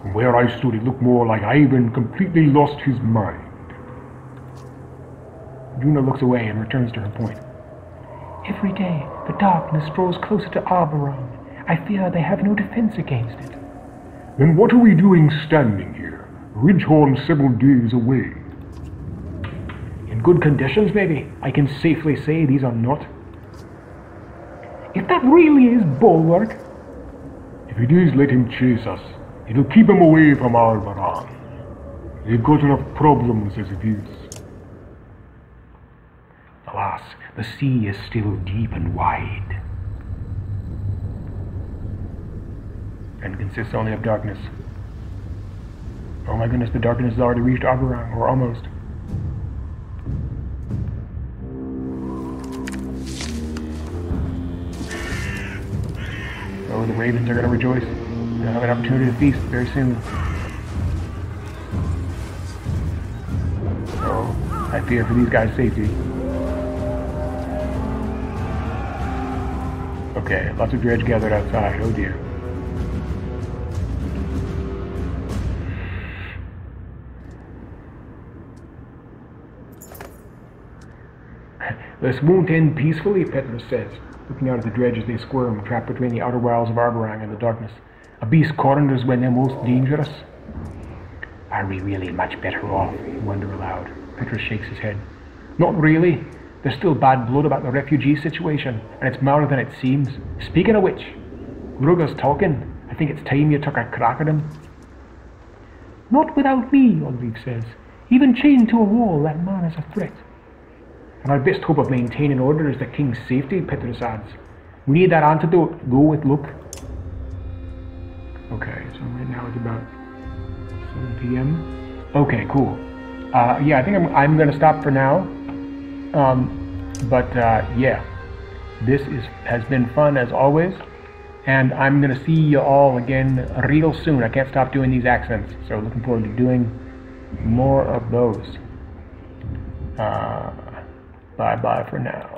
From where I stood, it looked more like Ivan completely lost his mind. Juno looks away and returns to her point. Every day, the darkness draws closer to Arboron. I fear they have no defense against it. Then what are we doing standing here? Ridgehorn several days away. In good conditions, maybe. I can safely say these are not. If that really is bulwark, If it is, let him chase us. It'll keep him away from Alvaran. They've got enough problems as it is. Alas, the sea is still deep and wide. And consists only of darkness. Oh my goodness, the darkness has already reached Alvaran, or almost. Oh, the ravens are going to rejoice. They'll have an opportunity to feast very soon. Oh, I fear for these guys' safety. Okay, lots of dredge gathered outside. Oh dear. This won't end peacefully, Petrus says, looking out at the dredge as they squirm, trapped between the outer wilds of Arborang and the darkness. A beast corners when they're most dangerous. Are we really much better off? You wonder aloud. Petrus shakes his head. Not really. There's still bad blood about the refugee situation, and it's more than it seems. Speaking of which, Rugga's talking. I think it's time you took a crack at him. not without me, Ulrich says. Even chained to a wall, that man is a threat. And our best hope of maintaining order is the king's safety, Petrus adds. We need that antidote. Go with Luke. Okay, so right now it's about 7 p.m. Okay, cool. Yeah, I think I'm going to stop for now. Yeah, this has been fun as always. And I'm going to see you all again real soon. I can't stop doing these accents, so looking forward to doing more of those. Bye-bye for now.